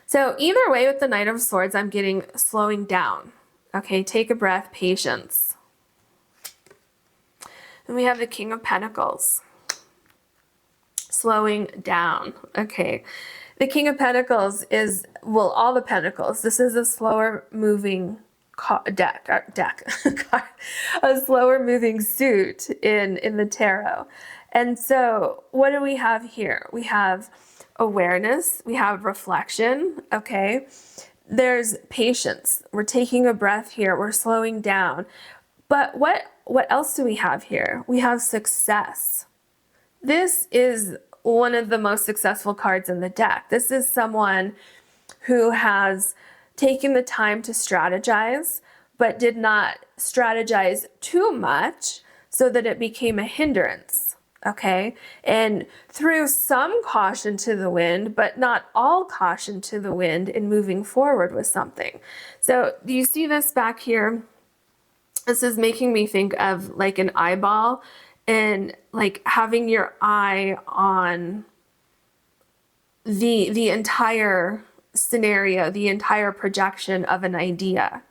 So either way with the Knight of Swords, I'm getting slowing down, okay, take a breath, patience. And we have the King of Pentacles. Slowing down. Okay. The King of Pentacles is, well, all the Pentacles. This is a slower moving deck, a slower moving suit in the tarot. And so what do we have here? We have awareness. We have reflection. Okay. There's patience. We're taking a breath here. We're slowing down. But what what else do we have here? We have success. This is one of the most successful cards in the deck. This is someone who has taken the time to strategize, but did not strategize too much so that it became a hindrance, okay? And threw some caution to the wind, but not all caution to the wind in moving forward with something. So do you see this back here? This is making me think of like an eyeball and like having your eye on the entire scenario, the entire projection of an idea.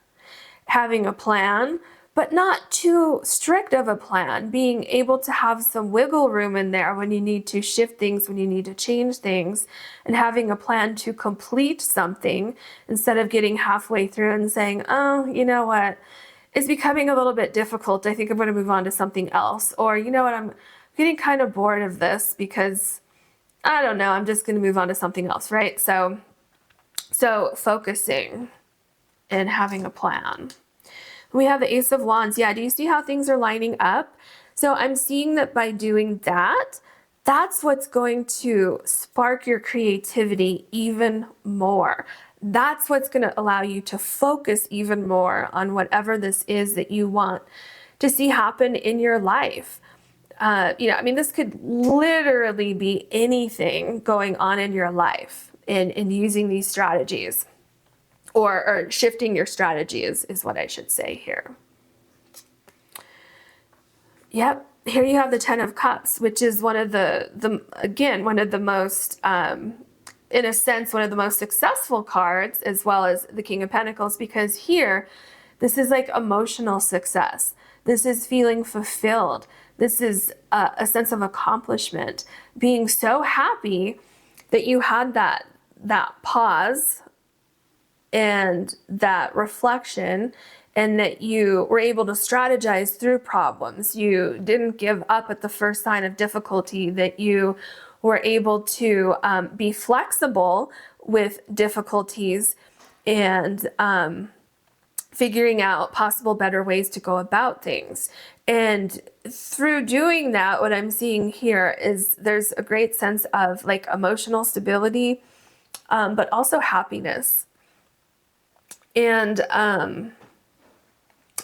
Having a plan, but not too strict of a plan, being able to have some wiggle room in there when you need to shift things, when you need to change things, and having a plan to complete something instead of getting halfway through and saying, oh, you know what? It's becoming a little bit difficult. I think I'm going to move on to something else. Or, you know what, I'm getting kind of bored of this because, I don't know, I'm just going to move on to something else, right? So focusing and having a plan. We have the Ace of Wands. Yeah, do you see how things are lining up? So I'm seeing that by doing that, that's what's going to spark your creativity even more. That's what's going to allow you to focus even more on whatever this is that you want to see happen in your life. I mean, this could literally be anything going on in your life in using these strategies or shifting your strategies is what I should say here. Yep. Here you have the Ten of Cups, which is one of one of the most, in a sense, one of the most successful cards, as well as the King of Pentacles, because here, this is like emotional success. This is feeling fulfilled. This is a sense of accomplishment, being so happy that you had that pause and that reflection, and that you were able to strategize through problems. You didn't give up at the first sign of difficulty, that you were able to be flexible with difficulties and figuring out possible better ways to go about things. And through doing that, what I'm seeing here is there's a great sense of like emotional stability, but also happiness. And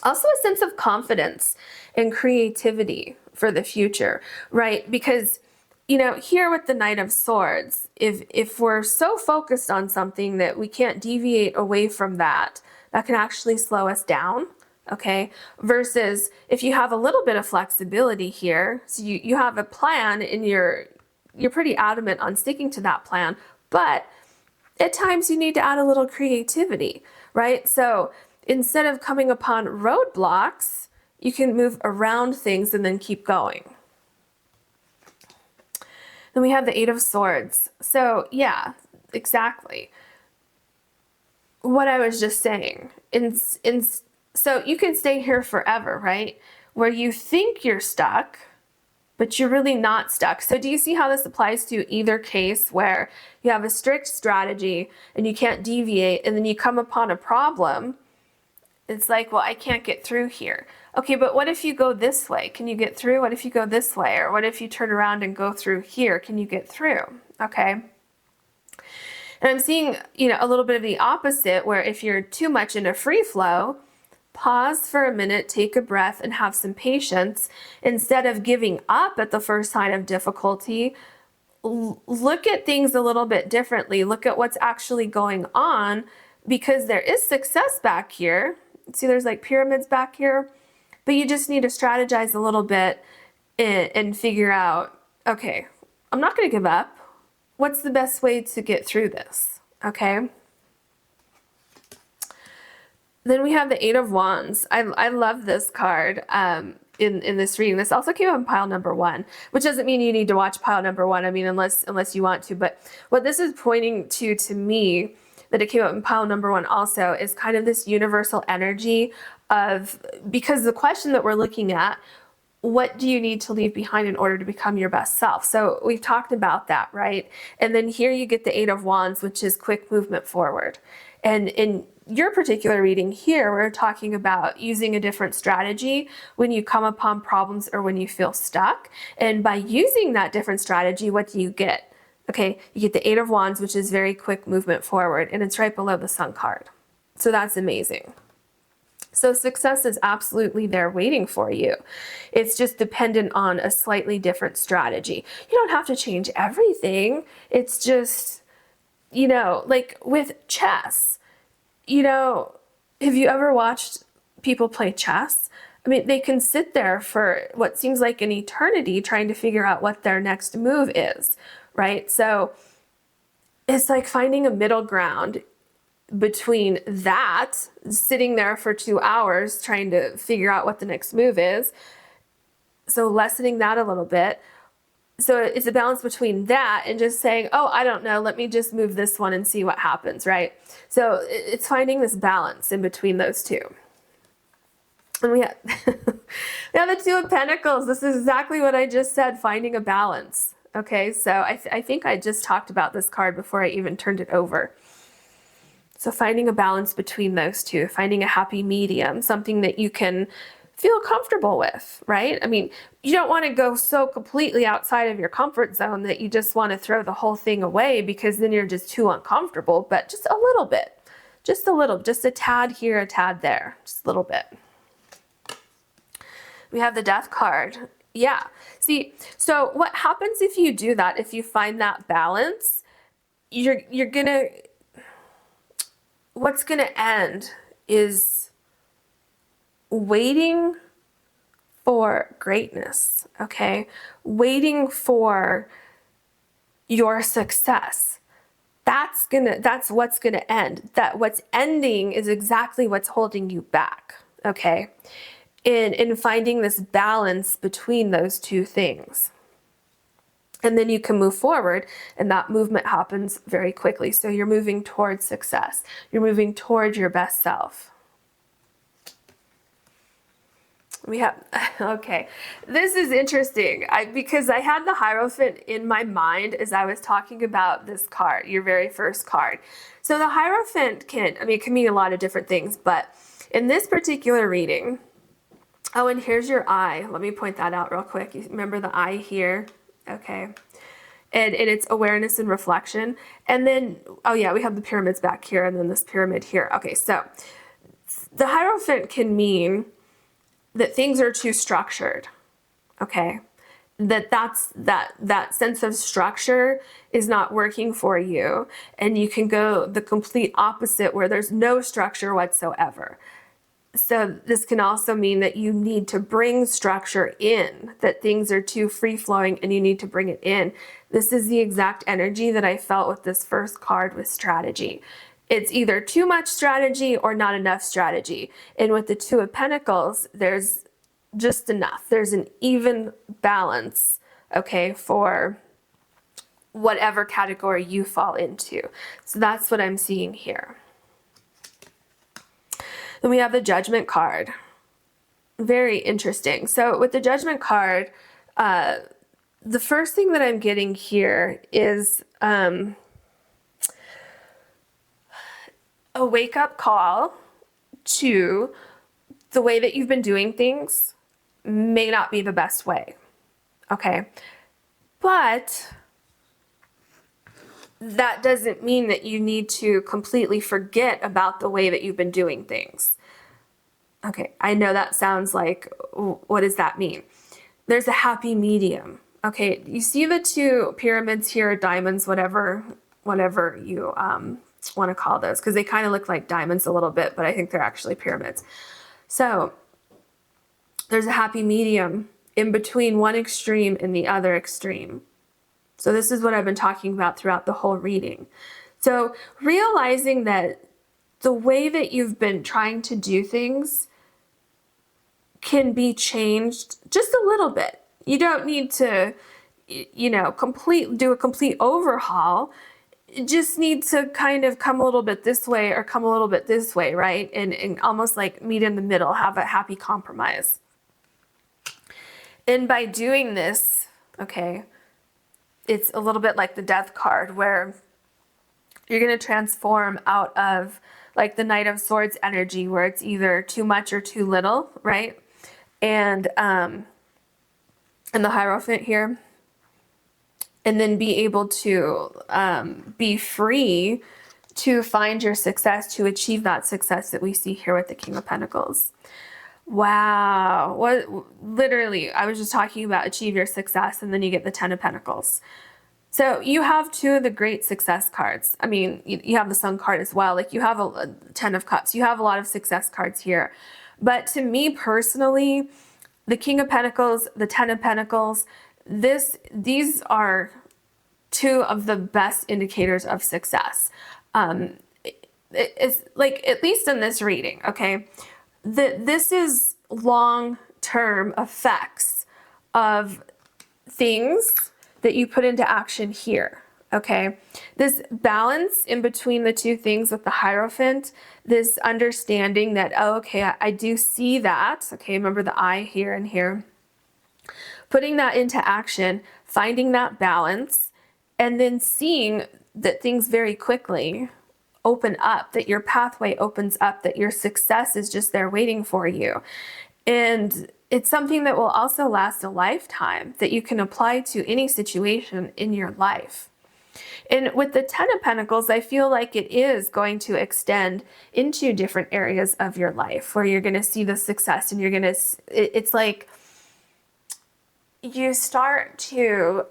also a sense of confidence and creativity for the future, right? Because, here with the Knight of Swords, if we're so focused on something that we can't deviate away from that can actually slow us down, okay? Versus if you have a little bit of flexibility here, so you have a plan and you're pretty adamant on sticking to that plan, but at times you need to add a little creativity, right? So instead of coming upon roadblocks, you can move around things and then keep going. Then we have the Eight of Swords. So yeah, exactly what I was just saying. So you can stay here forever, right? Where you think you're stuck, but you're really not stuck. So do you see how this applies to either case, where you have a strict strategy and you can't deviate, and then you come upon a problem? It's like, well, I can't get through here. Okay, but what if you go this way? Can you get through? What if you go this way? Or what if you turn around and go through here? Can you get through? Okay. And I'm seeing, a little bit of the opposite, where if you're too much in a free flow, pause for a minute, take a breath, and have some patience. Instead of giving up at the first sign of difficulty, look at things a little bit differently. Look at what's actually going on, because there is success back here. See, there's like pyramids back here, but you just need to strategize a little bit and figure out, okay, I'm not going to give up. What's the best way to get through this? Okay. Then we have the Eight of Wands. I love this card in this reading. This also came up in pile number 1, which doesn't mean you need to watch pile number 1. I mean, unless you want to. But what this is pointing to me, that it came up in pile number 1 also, is kind of this universal energy of, because the question that we're looking at, what do you need to leave behind in order to become your best self? So we've talked about that, right? And then here you get the Eight of Wands, which is quick movement forward. And your particular reading here, we're talking about using a different strategy when you come upon problems or when you feel stuck. And by using that different strategy, what do you get? Okay, you get the Eight of Wands, which is very quick movement forward, and it's right below the Sun card. So that's amazing. So success is absolutely there waiting for you. It's just dependent on a slightly different strategy. You don't have to change everything. It's just, you know, like with chess, you know, have you ever watched people play chess? I mean, they can sit there for what seems like an eternity trying to figure out what their next move is, right? So it's like finding a middle ground between that, sitting there for 2 hours trying to figure out what the next move is. So lessening that a little bit. So it's a balance between that and just saying, oh, I don't know, let me just move this one and see what happens, right? So it's finding this balance in between those two. And we have, we have the Two of Pentacles. This is exactly what I just said, finding a balance. Okay, so I think I just talked about this card before I even turned it over. So finding a balance between those two, finding a happy medium, something that you can feel comfortable with, right? I mean, you don't want to go so completely outside of your comfort zone that you just want to throw the whole thing away, because then you're just too uncomfortable, but just a little bit, just a little, just a tad here, a tad there, just a little bit. We have the Death card. Yeah. See, so what happens if you do that, if you find that balance, you're gonna, what's gonna end is waiting for greatness, okay? Waiting for your success. That's what's gonna end. That what's ending is exactly what's holding you back, okay? In finding this balance between those two things. And then you can move forward, and that movement happens very quickly. So you're moving towards success. You're moving towards your best self. We have, okay, this is interesting because I had the Hierophant in my mind as I was talking about this card, your very first card. So the Hierophant it can mean a lot of different things, but in this particular reading, oh, and here's your eye. Let me point that out real quick. You remember the eye here? Okay. And it's awareness and reflection. And then, oh yeah, we have the pyramids back here and then this pyramid here. Okay, so the Hierophant can mean that things are too structured, okay? That sense of structure is not working for you, and you can go the complete opposite where there's no structure whatsoever. So this can also mean that you need to bring structure in, that things are too free-flowing and you need to bring it in. This is the exact energy that I felt with this first card with strategy. It's either too much strategy or not enough strategy. And with the Two of Pentacles, there's just enough. There's an even balance, okay, for whatever category you fall into. So that's what I'm seeing here. Then we have the Judgment card. Very interesting. So with the Judgment card, the first thing that I'm getting here is a wake-up call to the way that you've been doing things may not be the best way, okay? But that doesn't mean that you need to completely forget about the way that you've been doing things. Okay, I know that sounds like, what does that mean? There's a happy medium. Okay, you see the two pyramids here, diamonds, whatever you want to call those, because they kind of look like diamonds a little bit, but I think they're actually pyramids. So there's a happy medium in between one extreme and the other extreme. So this is what I've been talking about throughout the whole reading. So realizing that the way that you've been trying to do things can be changed just a little bit. You don't need to, do a complete overhaul. You just need to kind of come a little bit this way or come a little bit this way, right? And almost like meet in the middle, have a happy compromise. And by doing this, okay, it's a little bit like the Death card where you're going to transform out of like the Knight of Swords energy, where it's either too much or too little, right? And the Hierophant here. And then be able to be free to find your success, to achieve that success that we see here with the King of Pentacles. Wow. What, literally, I was just talking about achieve your success, and then you get the Ten of Pentacles. So you have two of the great success cards. I mean, you have the Sun card as well. Like, you have a Ten of Cups. You have a lot of success cards here. But to me personally, the King of Pentacles, the Ten of Pentacles, these are two of the best indicators of success. It's like, at least in this reading, okay? This is long-term effects of things that you put into action here, okay? This balance in between the two things with the Hierophant, this understanding that, oh, okay, I do see that, okay? Remember the I here and here. Putting that into action, finding that balance, and then seeing that things very quickly open up, that your pathway opens up, that your success is just there waiting for you. And it's something that will also last a lifetime, that you can apply to any situation in your life. And with the Ten of Pentacles, I feel like it is going to extend into different areas of your life where you're going to see the success, and you're going to, it's like you start to,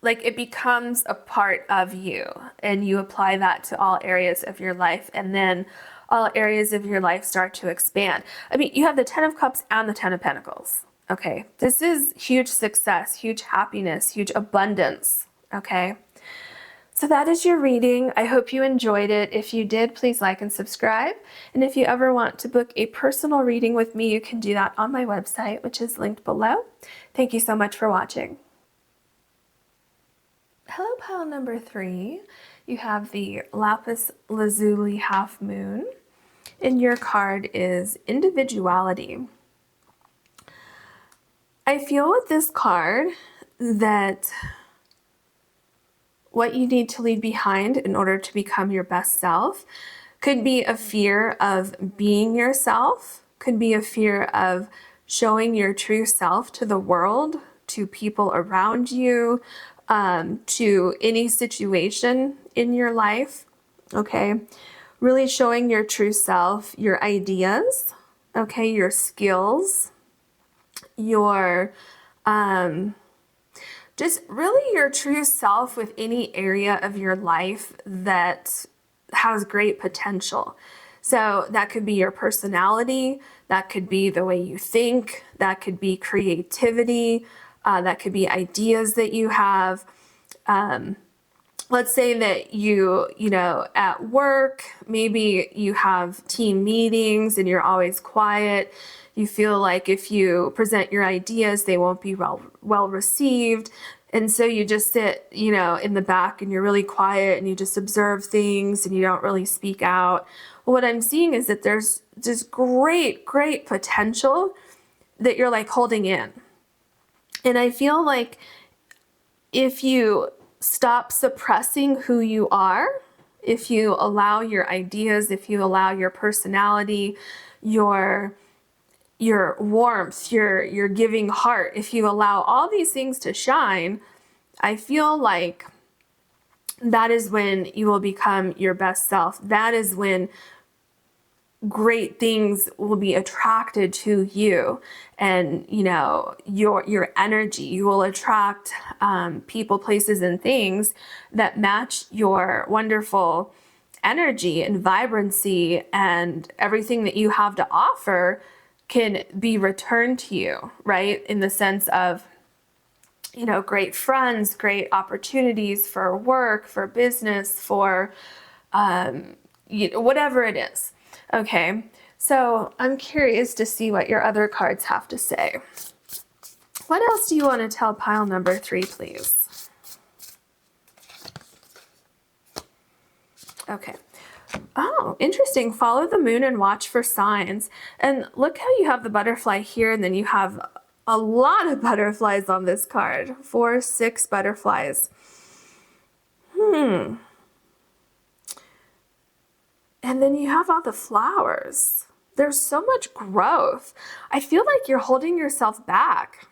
like, it becomes a part of you, and you apply that to all areas of your life, and then all areas of your life start to expand. I mean, you have the Ten of Cups and the Ten of Pentacles, okay? This is huge success, huge happiness, huge abundance, okay? So that is your reading. I hope you enjoyed it. If you did, please like and subscribe. And if you ever want to book a personal reading with me, you can do that on my website, which is linked below. Thank you so much for watching. Hello, pile number 3. You have the Lapis Lazuli half moon, and your card is individuality. I feel with this card that what you need to leave behind in order to become your best self could be a fear of being yourself, could be a fear of showing your true self to the world, to people around you, to any situation in your life, okay? Really showing your true self, your ideas, okay, your skills, your, just really your true self with any area of your life that has great potential. So that could be your personality, that could be the way you think, that could be creativity, that could be ideas that you have. Let's say that you know, at work, maybe you have team meetings and you're always quiet. You feel like if you present your ideas, they won't be well received. And so you just sit, you know, in the back and you're really quiet and you just observe things and you don't really speak out. Well, what I'm seeing is that there's just great potential that you're like holding in. And I feel like if you stop suppressing who you are, if you allow your ideas, if you allow your personality, your warmth, your giving heart, if you allow all these things to shine, I feel like that is when you will become your best self. That is when great things will be attracted to you, and you know, your energy. You will attract people, places, and things that match your wonderful energy and vibrancy, and everything that you have to offer can be returned to you, right? In the sense of, you know, great friends, great opportunities for work, for business, for you know, whatever it is. Okay, so I'm curious to see what your other cards have to say. What else do you want to tell pile number 3, please? Okay. Oh, interesting. Follow the moon and watch for signs. And look how you have the butterfly here, and then you have a lot of butterflies on this card. 4, 6 butterflies. And then you have all the flowers. There's so much growth. I feel like you're holding yourself back.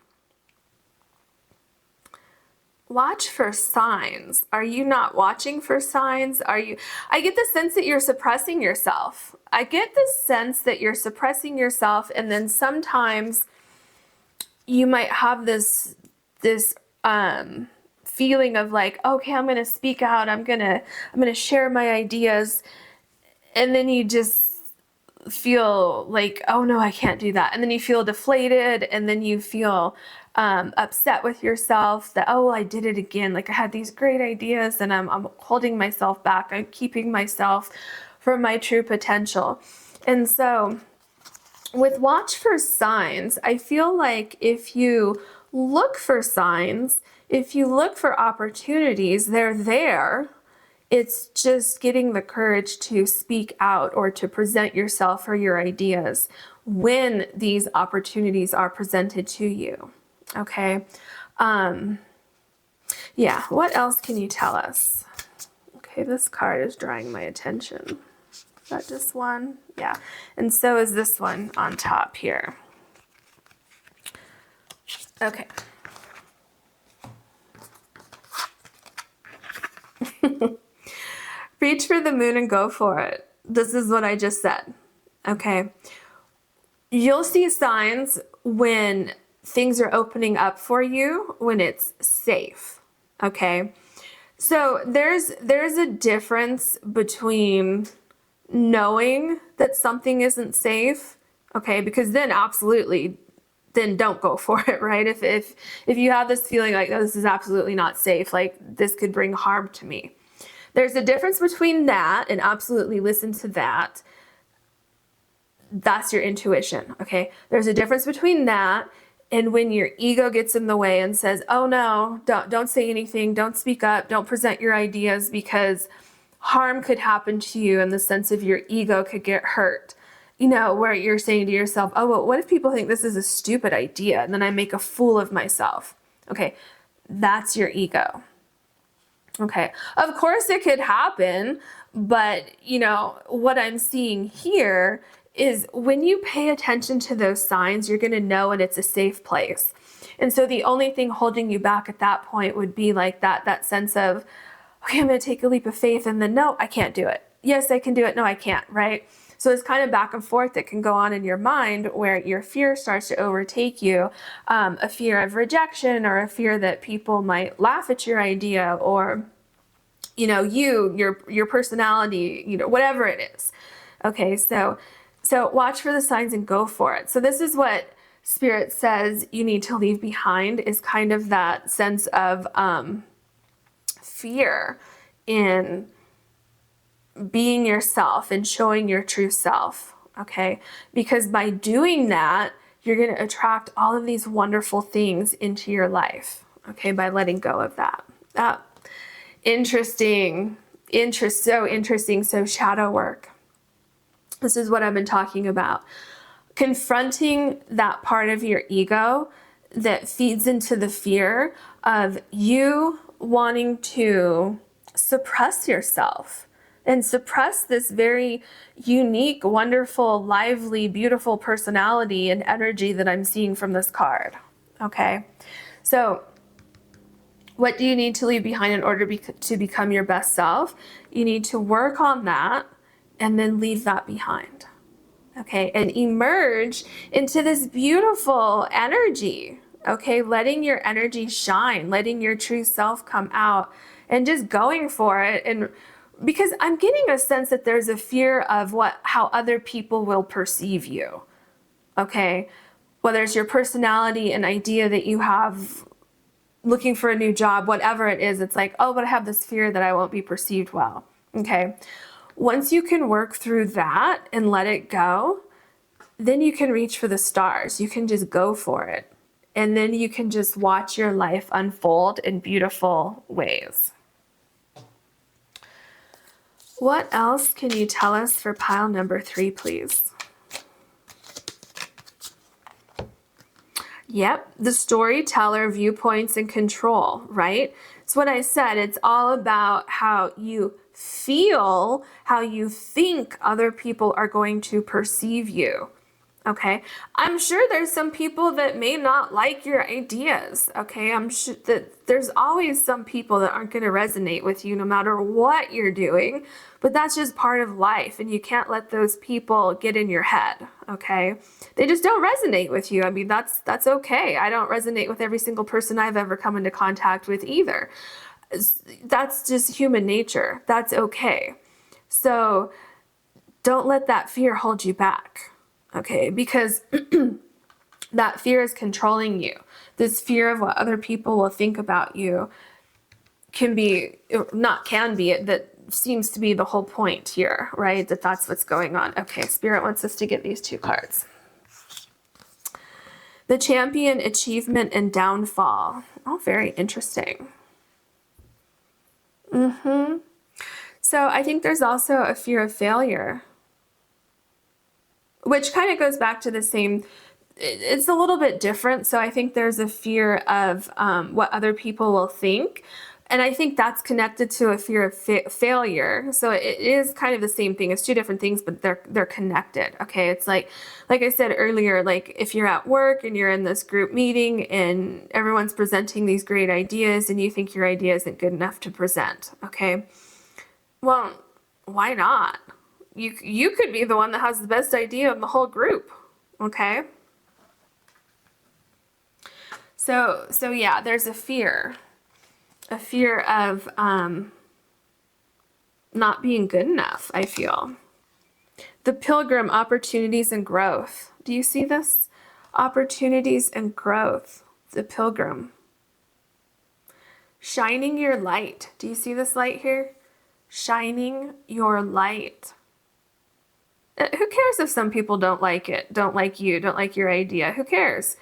Watch for signs. Are you not watching for signs? I get the sense that you're suppressing yourself. I get the sense that you're suppressing yourself, and then sometimes you might have this feeling of like, okay, I'm going to speak out. I'm going to share my ideas. And then you just feel like, oh no, I can't do that. And then you feel deflated, and then you feel upset with yourself that, oh, I did it again. Like I had these great ideas and I'm holding myself back. I'm keeping myself from my true potential. And so with watch for signs, I feel like if you look for signs, if you look for opportunities, they're there. It's just getting the courage to speak out or to present yourself or your ideas when these opportunities are presented to you. Okay. Yeah. What else can you tell us? Okay. This card is drawing my attention. Is that just one? Yeah. And so is this one on top here. Okay. Reach for the moon and go for it. This is what I just said. Okay. You'll see signs when things are opening up for you, when it's safe. Okay. So there's a difference between knowing that something isn't safe. Okay. Because then absolutely, then don't go for it, right? If you have this feeling like, oh, this is absolutely not safe, like this could bring harm to me. There's a difference between that and absolutely listen to that. That's your intuition, okay? There's a difference between that and when your ego gets in the way and says, oh no, don't say anything, don't speak up, don't present your ideas because harm could happen to you in the sense of your ego could get hurt. You know, where you're saying to yourself, oh, well, what if people think this is a stupid idea and then I make a fool of myself? Okay, that's your ego. Okay, of course it could happen, but you know, what I'm seeing here is when you pay attention to those signs, you're going to know and it's a safe place. And so the only thing holding you back at that point would be like that sense of, okay, I'm going to take a leap of faith, and then no, I can't do it. Yes, I can do it. No, I can't, right? So it's kind of back and forth that can go on in your mind where your fear starts to overtake you, a fear of rejection or a fear that people might laugh at your idea or, you know, your personality, you know, whatever it is. Okay, so watch for the signs and go for it. So this is what Spirit says you need to leave behind, is kind of that sense of fear in being yourself and showing your true self, okay? Because by doing that, you're going to attract all of these wonderful things into your life, okay, by letting go of that. Interesting. So interesting. So shadow work. This is what I've been talking about. Confronting that part of your ego that feeds into the fear of you wanting to suppress yourself and suppress this very unique, wonderful, lively, beautiful personality and energy that I'm seeing from this card. Okay. So what do you need to leave behind in order to become your best self? You need to work on that and then leave that behind. Okay. And emerge into this beautiful energy. Okay. Letting your energy shine, letting your true self come out and just going for it. And because I'm getting a sense that there's a fear of how other people will perceive you. Okay. Whether it's your personality, an idea that you have, looking for a new job, whatever it is, it's like, oh, but I have this fear that I won't be perceived well. Okay. Once you can work through that and let it go, then you can reach for the stars. You can just go for it. And then you can just watch your life unfold in beautiful ways. What else can you tell us for pile number 3, please? Yep, the storyteller, viewpoints, and control, right? It's what I said. It's all about how you feel, how you think other people are going to perceive you. Okay, I'm sure there's some people that may not like your ideas. Okay, I'm sure that there's always some people that aren't going to resonate with you no matter what you're doing, but that's just part of life, and you can't let those people get in your head. Okay, they just don't resonate with you. I mean, that's okay. I don't resonate with every single person I've ever come into contact with either. That's just human nature. That's okay. So don't let that fear hold you back. Okay, because that fear is controlling you. This fear of what other people will think about you that seems to be the whole point here, right? That's what's going on. Okay, Spirit wants us to get these 2 cards. The Champion, Achievement, and Downfall. Oh, very interesting. So I think there's also a fear of failure, which kind of goes back to the same, it's a little bit different. So I think there's a fear of what other people will think. And I think that's connected to a fear of failure. So it is kind of the same thing. It's 2 different things, but they're connected. Okay, it's like I said earlier, like if you're at work and you're in this group meeting and everyone's presenting these great ideas and you think your idea isn't good enough to present. Okay, well, why not? You could be the one that has the best idea in the whole group, okay? So yeah, there's a fear of not being good enough, I feel. The Pilgrim, Opportunities and Growth. Do you see this? Opportunities and growth. The Pilgrim. Shining your light. Do you see this light here? Shining your light. Who cares if some people don't like it, don't like you, don't like your idea? Who cares?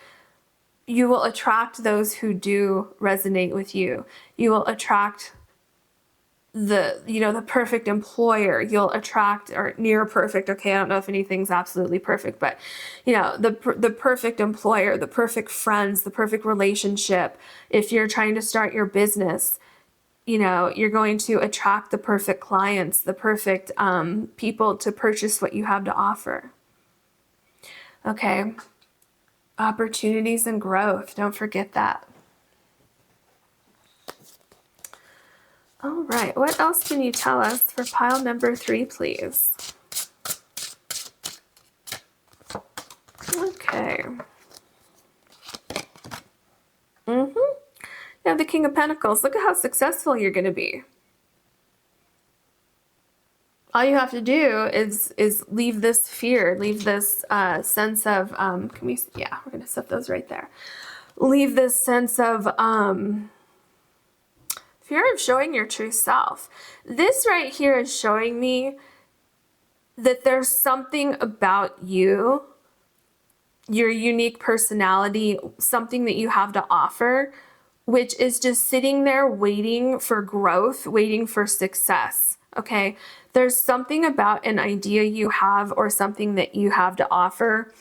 You will attract those who do resonate with you. You will attract the perfect employer. You'll attract, or near perfect. Okay, I don't know if anything's absolutely perfect, but the perfect employer, the perfect friends, the perfect relationship. If you're trying to start your business, you're going to attract the perfect clients, the perfect people to purchase what you have to offer. Okay. Opportunities and growth. Don't forget that. All right. What else can you tell us for pile number 3, please? Okay. You have the King of Pentacles. Look at how successful you're going to be. All you have to do is leave this fear, leave this sense of, we're going to set those right there. Leave this sense of fear of showing your true self. This right here is showing me that there's something about you, your unique personality, something that you have to offer, which is just sitting there waiting for growth, waiting for success. Okay, there's something about an idea you have or something that you have to offer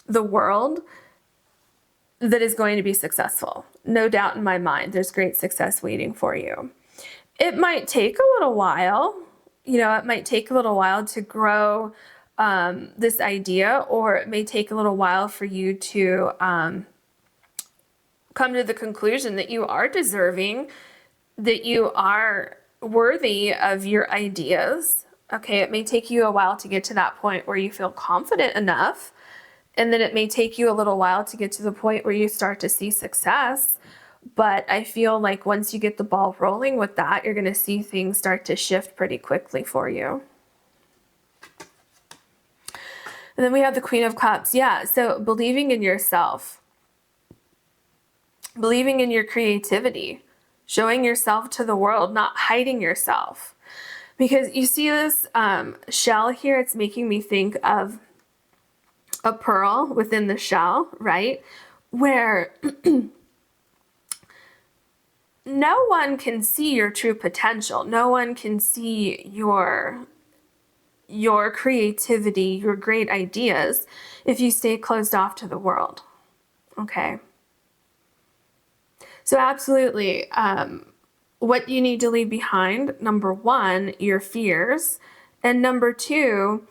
the world that is going to be successful. No doubt in my mind, there's great success waiting for you. It might take a little while, it might take a little while to grow this idea, or it may take a little while for you to come to the conclusion that you are deserving, that you are worthy of your ideas. Okay, it may take you a while to get to that point where you feel confident enough, and then it may take you a little while to get to the point where you start to see success. But I feel like once you get the ball rolling with that, you're going to see things start to shift pretty quickly for you. And then we have the Queen of Cups. Yeah, so believing in yourself, believing in your creativity, showing yourself to the world, not hiding yourself. Because you see this shell here, it's making me think of a pearl within the shell, right? Where no one can see your true potential. No one can see your creativity, your great ideas, if you stay closed off to the world. Okay. So absolutely, what you need to leave behind, number one, your fears, and number two,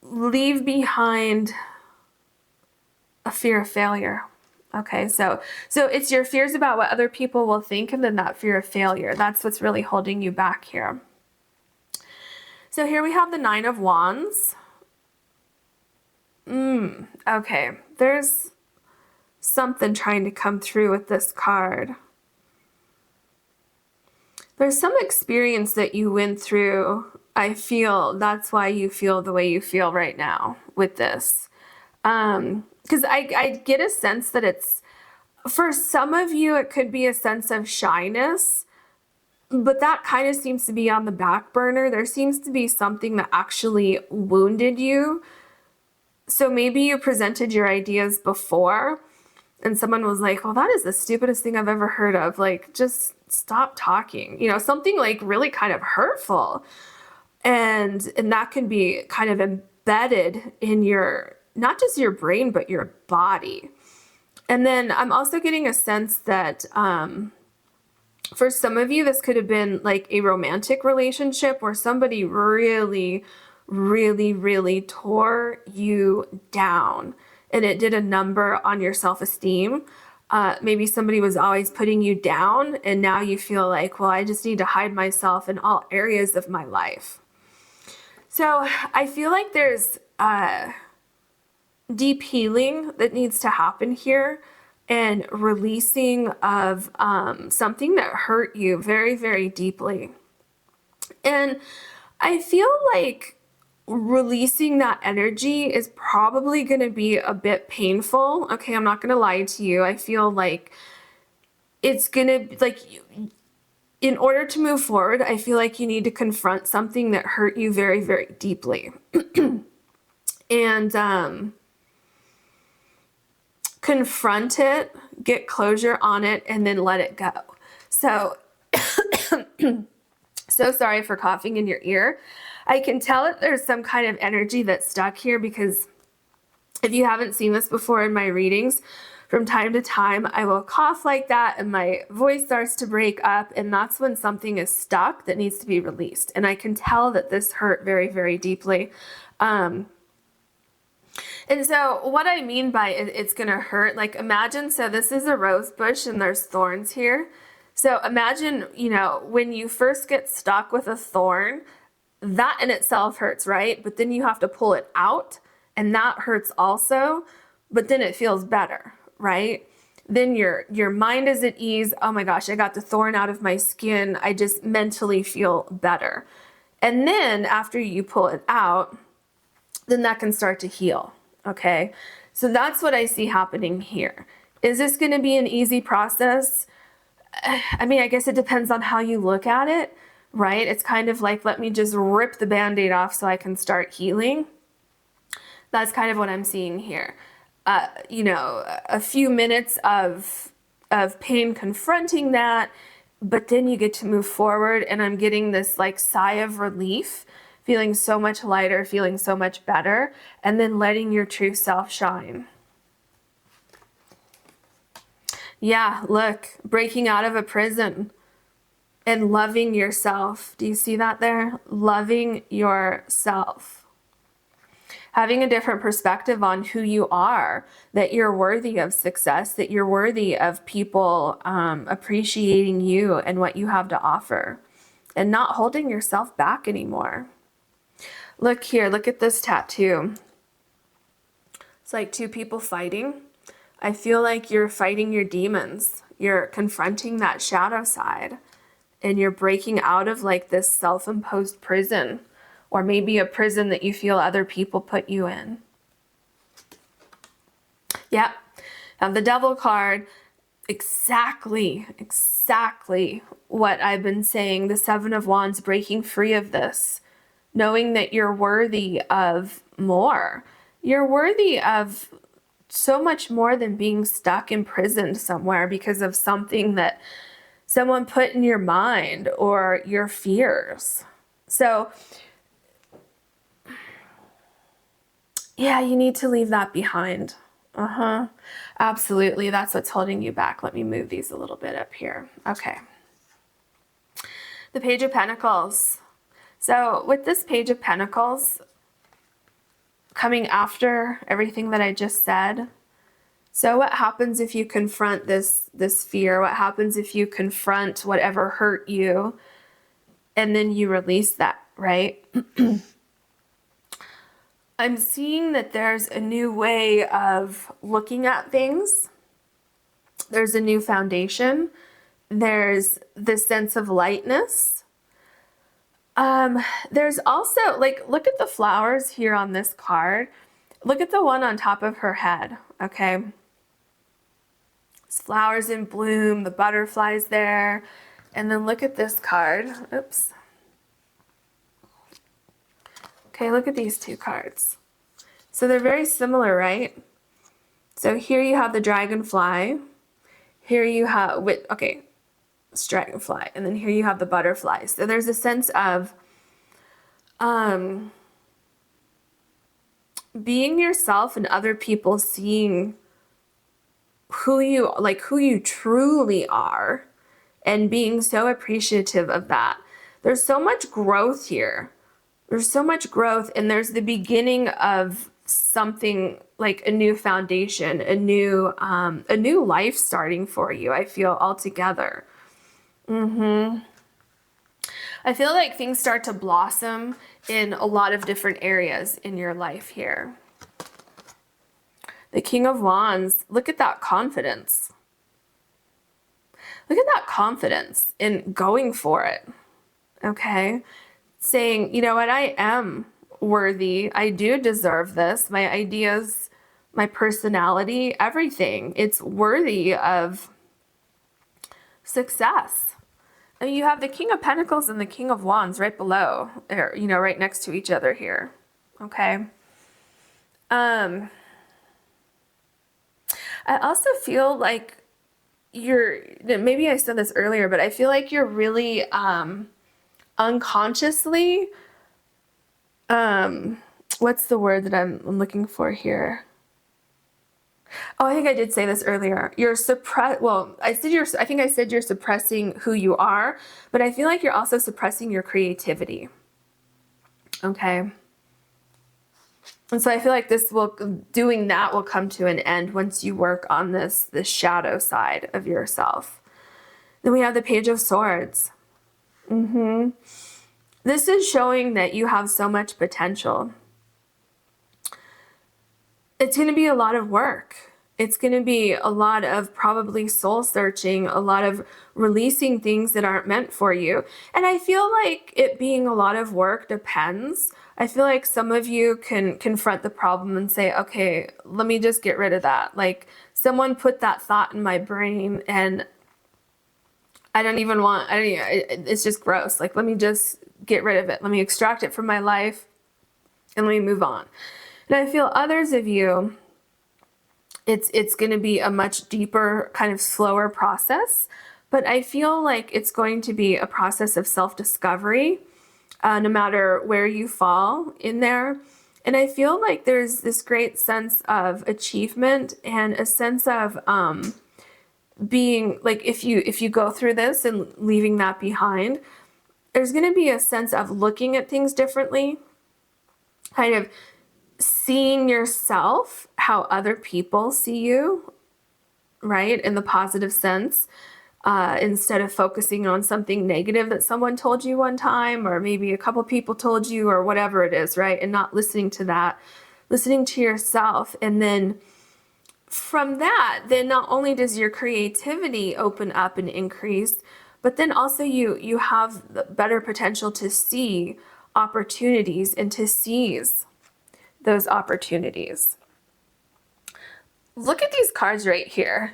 leave behind a fear of failure. Okay, so it's your fears about what other people will think, and then that fear of failure. That's what's really holding you back here. So here we have the Nine of Wands. Okay, there's something trying to come through with this card. There's some experience that you went through. I feel that's why you feel the way you feel right now with this. Because I get a sense that it's, for some of you, it could be a sense of shyness, but that kind of seems to be on the back burner. There seems to be something that actually wounded you. So maybe you presented your ideas before and someone was like, well, that is the stupidest thing I've ever heard of. Like, just stop talking. You know, something like really kind of hurtful. And that can be kind of embedded in your, not just your brain, but your body. And then I'm also getting a sense that for some of you, this could have been like a romantic relationship where somebody really, really, really tore you down and it did a number on your self-esteem. Maybe somebody was always putting you down and now you feel like, well, I just need to hide myself in all areas of my life. So I feel like there's deep healing that needs to happen here and releasing of something that hurt you very, very deeply. And I feel like releasing that energy is probably going to be a bit painful. Okay, I'm not going to lie to you. I feel like it's going to, like, in order to move forward, I feel like you need to confront something that hurt you very, very deeply. And confront it, get closure on it, and then let it go. So, so sorry for coughing in your ear. I can tell that there's some kind of energy that's stuck here because if you haven't seen this before in my readings, from time to time, I will cough like that and my voice starts to break up, and that's when something is stuck that needs to be released. And I can tell that this hurt very, very deeply. And so what I mean by it's going to hurt, like imagine, so this is a rose bush and there's thorns here. So imagine, you know, when you first get stuck with a thorn, that in itself hurts, right? But then you have to pull it out and that hurts also, but then it feels better, right? Then your mind is at ease. Oh my gosh, I got the thorn out of my skin. I just mentally feel better. And then after you pull it out, then that can start to heal. Okay, so that's what I see happening here. Is this going to be an easy process? I mean, I guess it depends on how you look at it, right? It's kind of like, let me just rip the Band-Aid off so I can start healing. That's kind of what I'm seeing here. You know, a few minutes of pain confronting that, but then you get to move forward, and I'm getting this like sigh of relief, feeling so much lighter, feeling so much better, and then letting your true self shine. Yeah, look, breaking out of a prison and loving yourself. Do you see that there? Loving yourself. Having a different perspective on who you are, that you're worthy of success, that you're worthy of people appreciating you and what you have to offer, and not holding yourself back anymore. Look here, look at this tattoo. It's like two people fighting. I feel like you're fighting your demons. You're confronting that shadow side, and you're breaking out of like this self-imposed prison, or maybe a prison that you feel other people put you in. Yep, have the Devil card. Exactly what I've been saying. The Seven of Wands, breaking free of this. Knowing that you're worthy of more. You're worthy of so much more than being stuck imprisoned somewhere because of something that someone put in your mind or your fears. So, yeah, you need to leave that behind. Uh-huh. Absolutely. That's what's holding you back. Let me move these a little bit up here. Okay. The Page of Pentacles. So with this Page of Pentacles coming after everything that I just said, so what happens if you confront this fear? What happens if you confront whatever hurt you and then you release that, right? I'm seeing that there's a new way of looking at things. There's a new foundation. There's this sense of lightness. There's also, like, look at the flowers here on this card. Look at the one on top of her head, okay? There's flowers in bloom, the butterflies there. And then look at this card. Oops. Okay, look at these two cards. So they're very similar, right? So here you have the dragonfly. Here you have, okay, it's dragonfly. And then here you have the butterflies. So there's a sense of being yourself and other people seeing who you truly are and being so appreciative of that. There's so much growth here. There's so much growth, and there's the beginning of something like a new foundation, a new life starting for you, I feel, altogether. I feel like things start to blossom in a lot of different areas in your life here. The King of Wands, look at that confidence. Look at that confidence in going for it, okay? Saying, you know what, I am worthy. I do deserve this. My ideas, my personality, everything. It's worthy of success. And you have the King of Pentacles and the King of Wands right below, or, you know, right next to each other here, okay? I also feel like maybe I said this earlier, but I feel like you're really unconsciously, what's the word that I'm looking for here? Oh, I think I did say this earlier. I think I said you're suppressing who you are, but I feel like you're also suppressing your creativity. Okay. And so I feel like doing that will come to an end once you work on this shadow side of yourself. Then we have the Page of Swords. This is showing that you have so much potential. It's going to be a lot of work. It's going to be a lot of probably soul searching, a lot of releasing things that aren't meant for you. And I feel like it being a lot of work depends. I feel like some of you can confront the problem and say, okay, let me just get rid of that. Like, someone put that thought in my brain and it's just gross. Like, let me just get rid of it. Let me extract it from my life and let me move on. And I feel others of you, it's going to be a much deeper, kind of slower process, but I feel like it's going to be a process of self-discovery, no matter where you fall in there. And I feel like there's this great sense of achievement and a sense of being, like, if you go through this and leaving that behind, there's going to be a sense of looking at things differently, kind of seeing yourself how other people see you, right? In the positive sense, instead of focusing on something negative that someone told you one time, or maybe a couple people told you, or whatever it is, right? And not listening to that, listening to yourself. And then from that, then not only does your creativity open up and increase, but then also you have the better potential to see opportunities and to seize those opportunities. Look at these cards right here.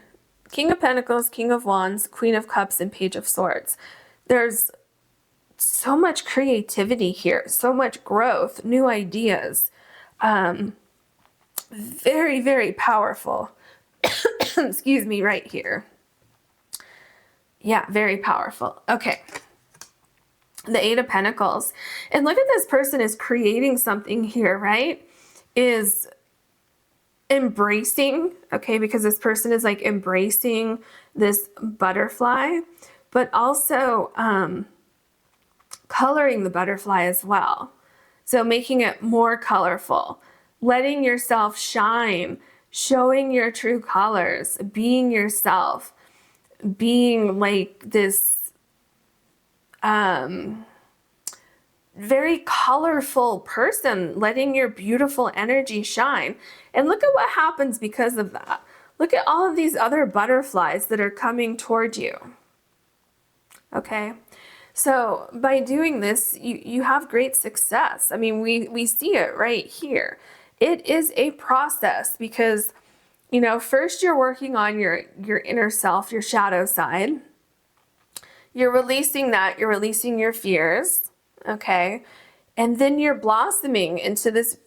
King of Pentacles, King of Wands, Queen of Cups, and Page of Swords. There's so much creativity here, so much growth, new ideas. Very, very powerful. Excuse me, right here. Yeah, very powerful. Okay. The Eight of Pentacles. And look at this person is creating something here, right? And embracing, okay, because this person is like embracing this butterfly, but also coloring the butterfly as well. So making it more colorful, letting yourself shine, showing your true colors, being yourself, being like this very colorful person, letting your beautiful energy shine. And look at what happens because of that. Look at all of these other butterflies that are coming toward you. Okay? So by doing this, you have great success. I mean, we see it right here. It is a process because, you know, first you're working on your inner self, your shadow side. You're releasing that, you're releasing your fears, okay? And then you're blossoming into this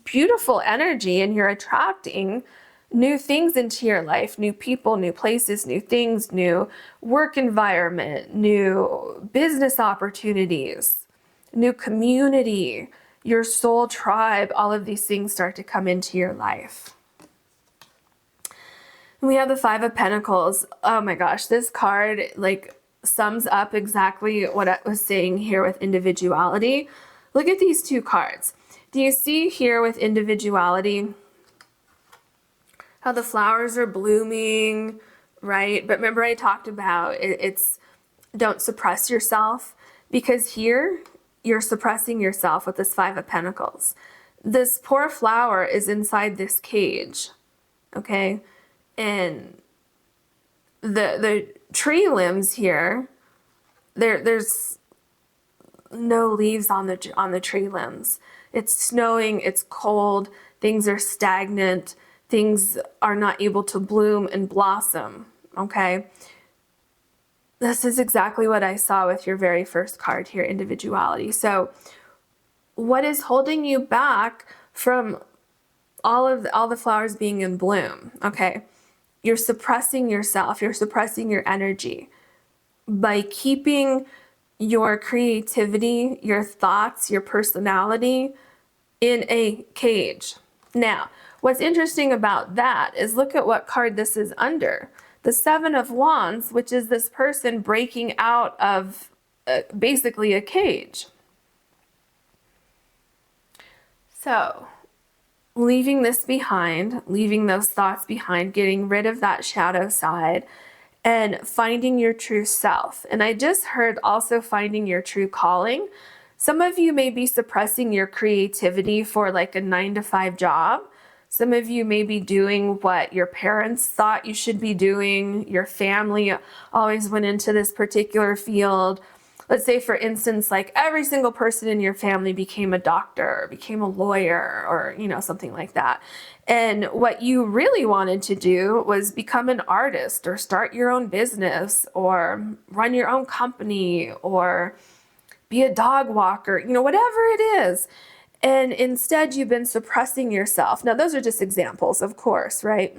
beautiful energy, and you're attracting new things into your life, new people, new places, new things, new work environment, new business opportunities, new community, your soul tribe. All of these things start to come into your life. We have the Five of Pentacles. Oh my gosh, this card like sums up exactly what I was saying here with individuality. Look at these two cards. Do you see here with individuality how the flowers are blooming, right? But remember I talked about it's don't suppress yourself, because here you're suppressing yourself with this Five of Pentacles. This poor flower is inside this cage, okay? And the tree limbs here, there's no leaves on the tree limbs. It's snowing, it's cold, things are stagnant, things are not able to bloom and blossom, okay? This is exactly what I saw with your very first card here, individuality. So what is holding you back from all the flowers being in bloom? Okay, you're suppressing yourself, you're suppressing your energy by keeping your creativity, your thoughts, your personality in a cage. Now, what's interesting about that is look at what card this is under. The Seven of Wands, which is this person breaking out of basically a cage. So, leaving this behind, leaving those thoughts behind, getting rid of that shadow side, and finding your true self. And I just heard also finding your true calling. Some of you may be suppressing your creativity for like a 9-to-5 job. Some of you may be doing what your parents thought you should be doing. Your family always went into this particular field. Let's say, for instance, like every single person in your family became a doctor or became a lawyer or, you know, something like that. And what you really wanted to do was become an artist or start your own business or run your own company or be a dog walker, you know, whatever it is. And instead you've been suppressing yourself. Now, those are just examples, of course, right?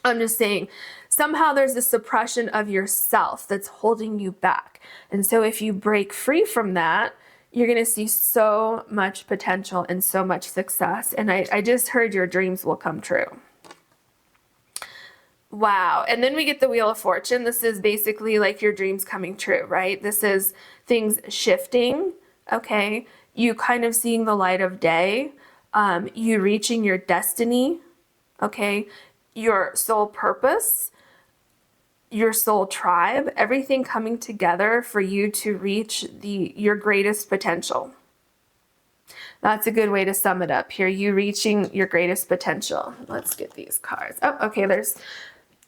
I'm just saying somehow there's a suppression of yourself that's holding you back. And so if you break free from that, you're going to see so much potential and so much success. And I just heard your dreams will come true. Wow. And then we get the Wheel of Fortune. This is basically like your dreams coming true, right? This is things shifting, okay? You kind of seeing the light of day, you reaching your destiny, okay? Your soul purpose, your soul tribe, everything coming together for you to reach your greatest potential. That's a good way to sum it up here. You reaching your greatest potential. Let's get these cards. Oh, okay, there's,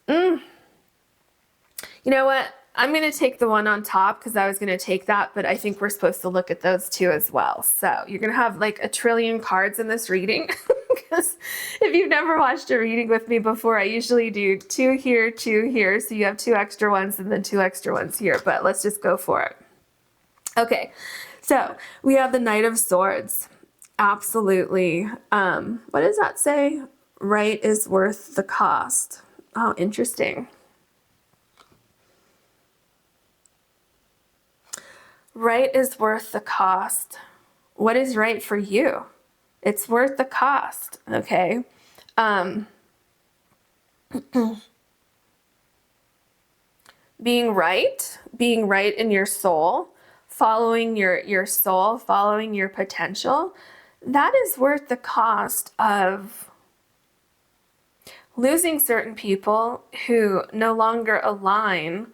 you know what? I'm going to take the one on top because I was going to take that, but I think we're supposed to look at those two as well. So you're going to have like a trillion cards in this reading. Because if you've never watched a reading with me before, I usually do 2 here, 2 here. So you have 2 extra ones and then 2 extra ones here, but let's just go for it. Okay, so we have the Knight of Swords. Absolutely. What does that say? Right is worth the cost. Oh, interesting. Right is worth the cost. What is right for you? It's worth the cost, okay? Um, being right in your soul, following your soul, following your potential, that is worth the cost of losing certain people who no longer align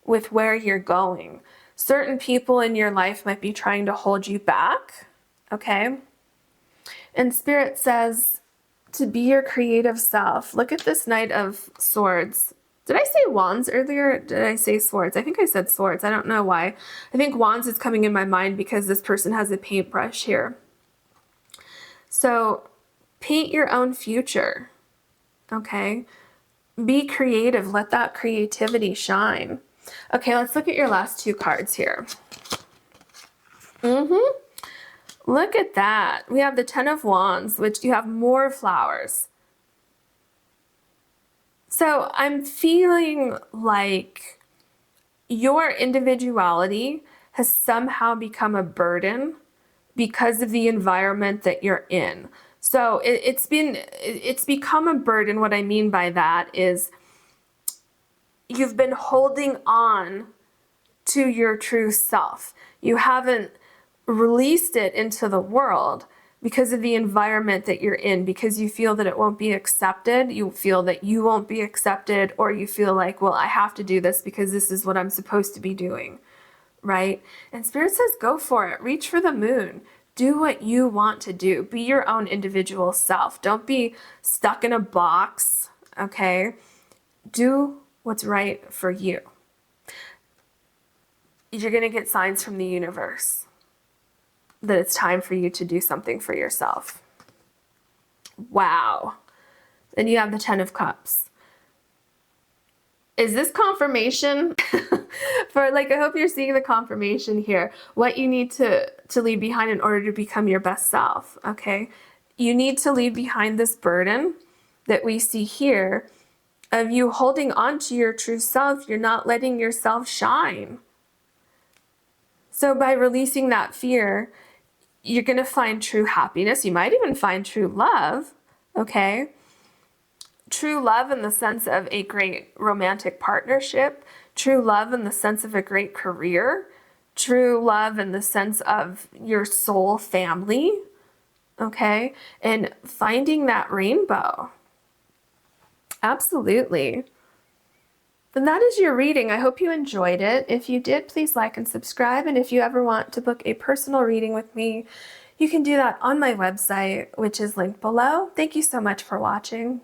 with where you're going. Certain people in your life might be trying to hold you back, okay? And Spirit says to be your creative self. Look at this Knight of Swords. Did I say wands earlier? Did I say swords? I think I said swords. I don't know why. I think wands is coming in my mind because this person has a paintbrush here. So paint your own future, okay? Be creative. Let that creativity shine. Okay, let's look at your last two cards here. Look at that. We have the Ten of Wands, which you have more flowers. So I'm feeling like your individuality has somehow become a burden because of the environment that you're in. So it's become a burden. What I mean by that is you've been holding on to your true self. You haven't released it into the world because of the environment that you're in, because you feel that it won't be accepted, you feel that you won't be accepted, or you feel like, well, I have to do this because this is what I'm supposed to be doing, right? And Spirit says, go for it. Reach for the moon. Do what you want to do. Be your own individual self. Don't be stuck in a box, okay? Do what's right for you. You're going to get signs from the universe that it's time for you to do something for yourself. Wow. Then you have the Ten of Cups. Is this confirmation for, like, I hope you're seeing the confirmation here, what you need to leave behind in order to become your best self, okay? You need to leave behind this burden that we see here of you holding on to your true self. You're not letting yourself shine. So by releasing that fear, you're going to find true happiness. You might even find true love, okay? True love in the sense of a great romantic partnership, true love in the sense of a great career, true love in the sense of your soul family, okay? And finding that rainbow. Absolutely. And that is your reading. I hope you enjoyed it. If you did, please like and subscribe. And if you ever want to book a personal reading with me, you can do that on my website, which is linked below. Thank you so much for watching.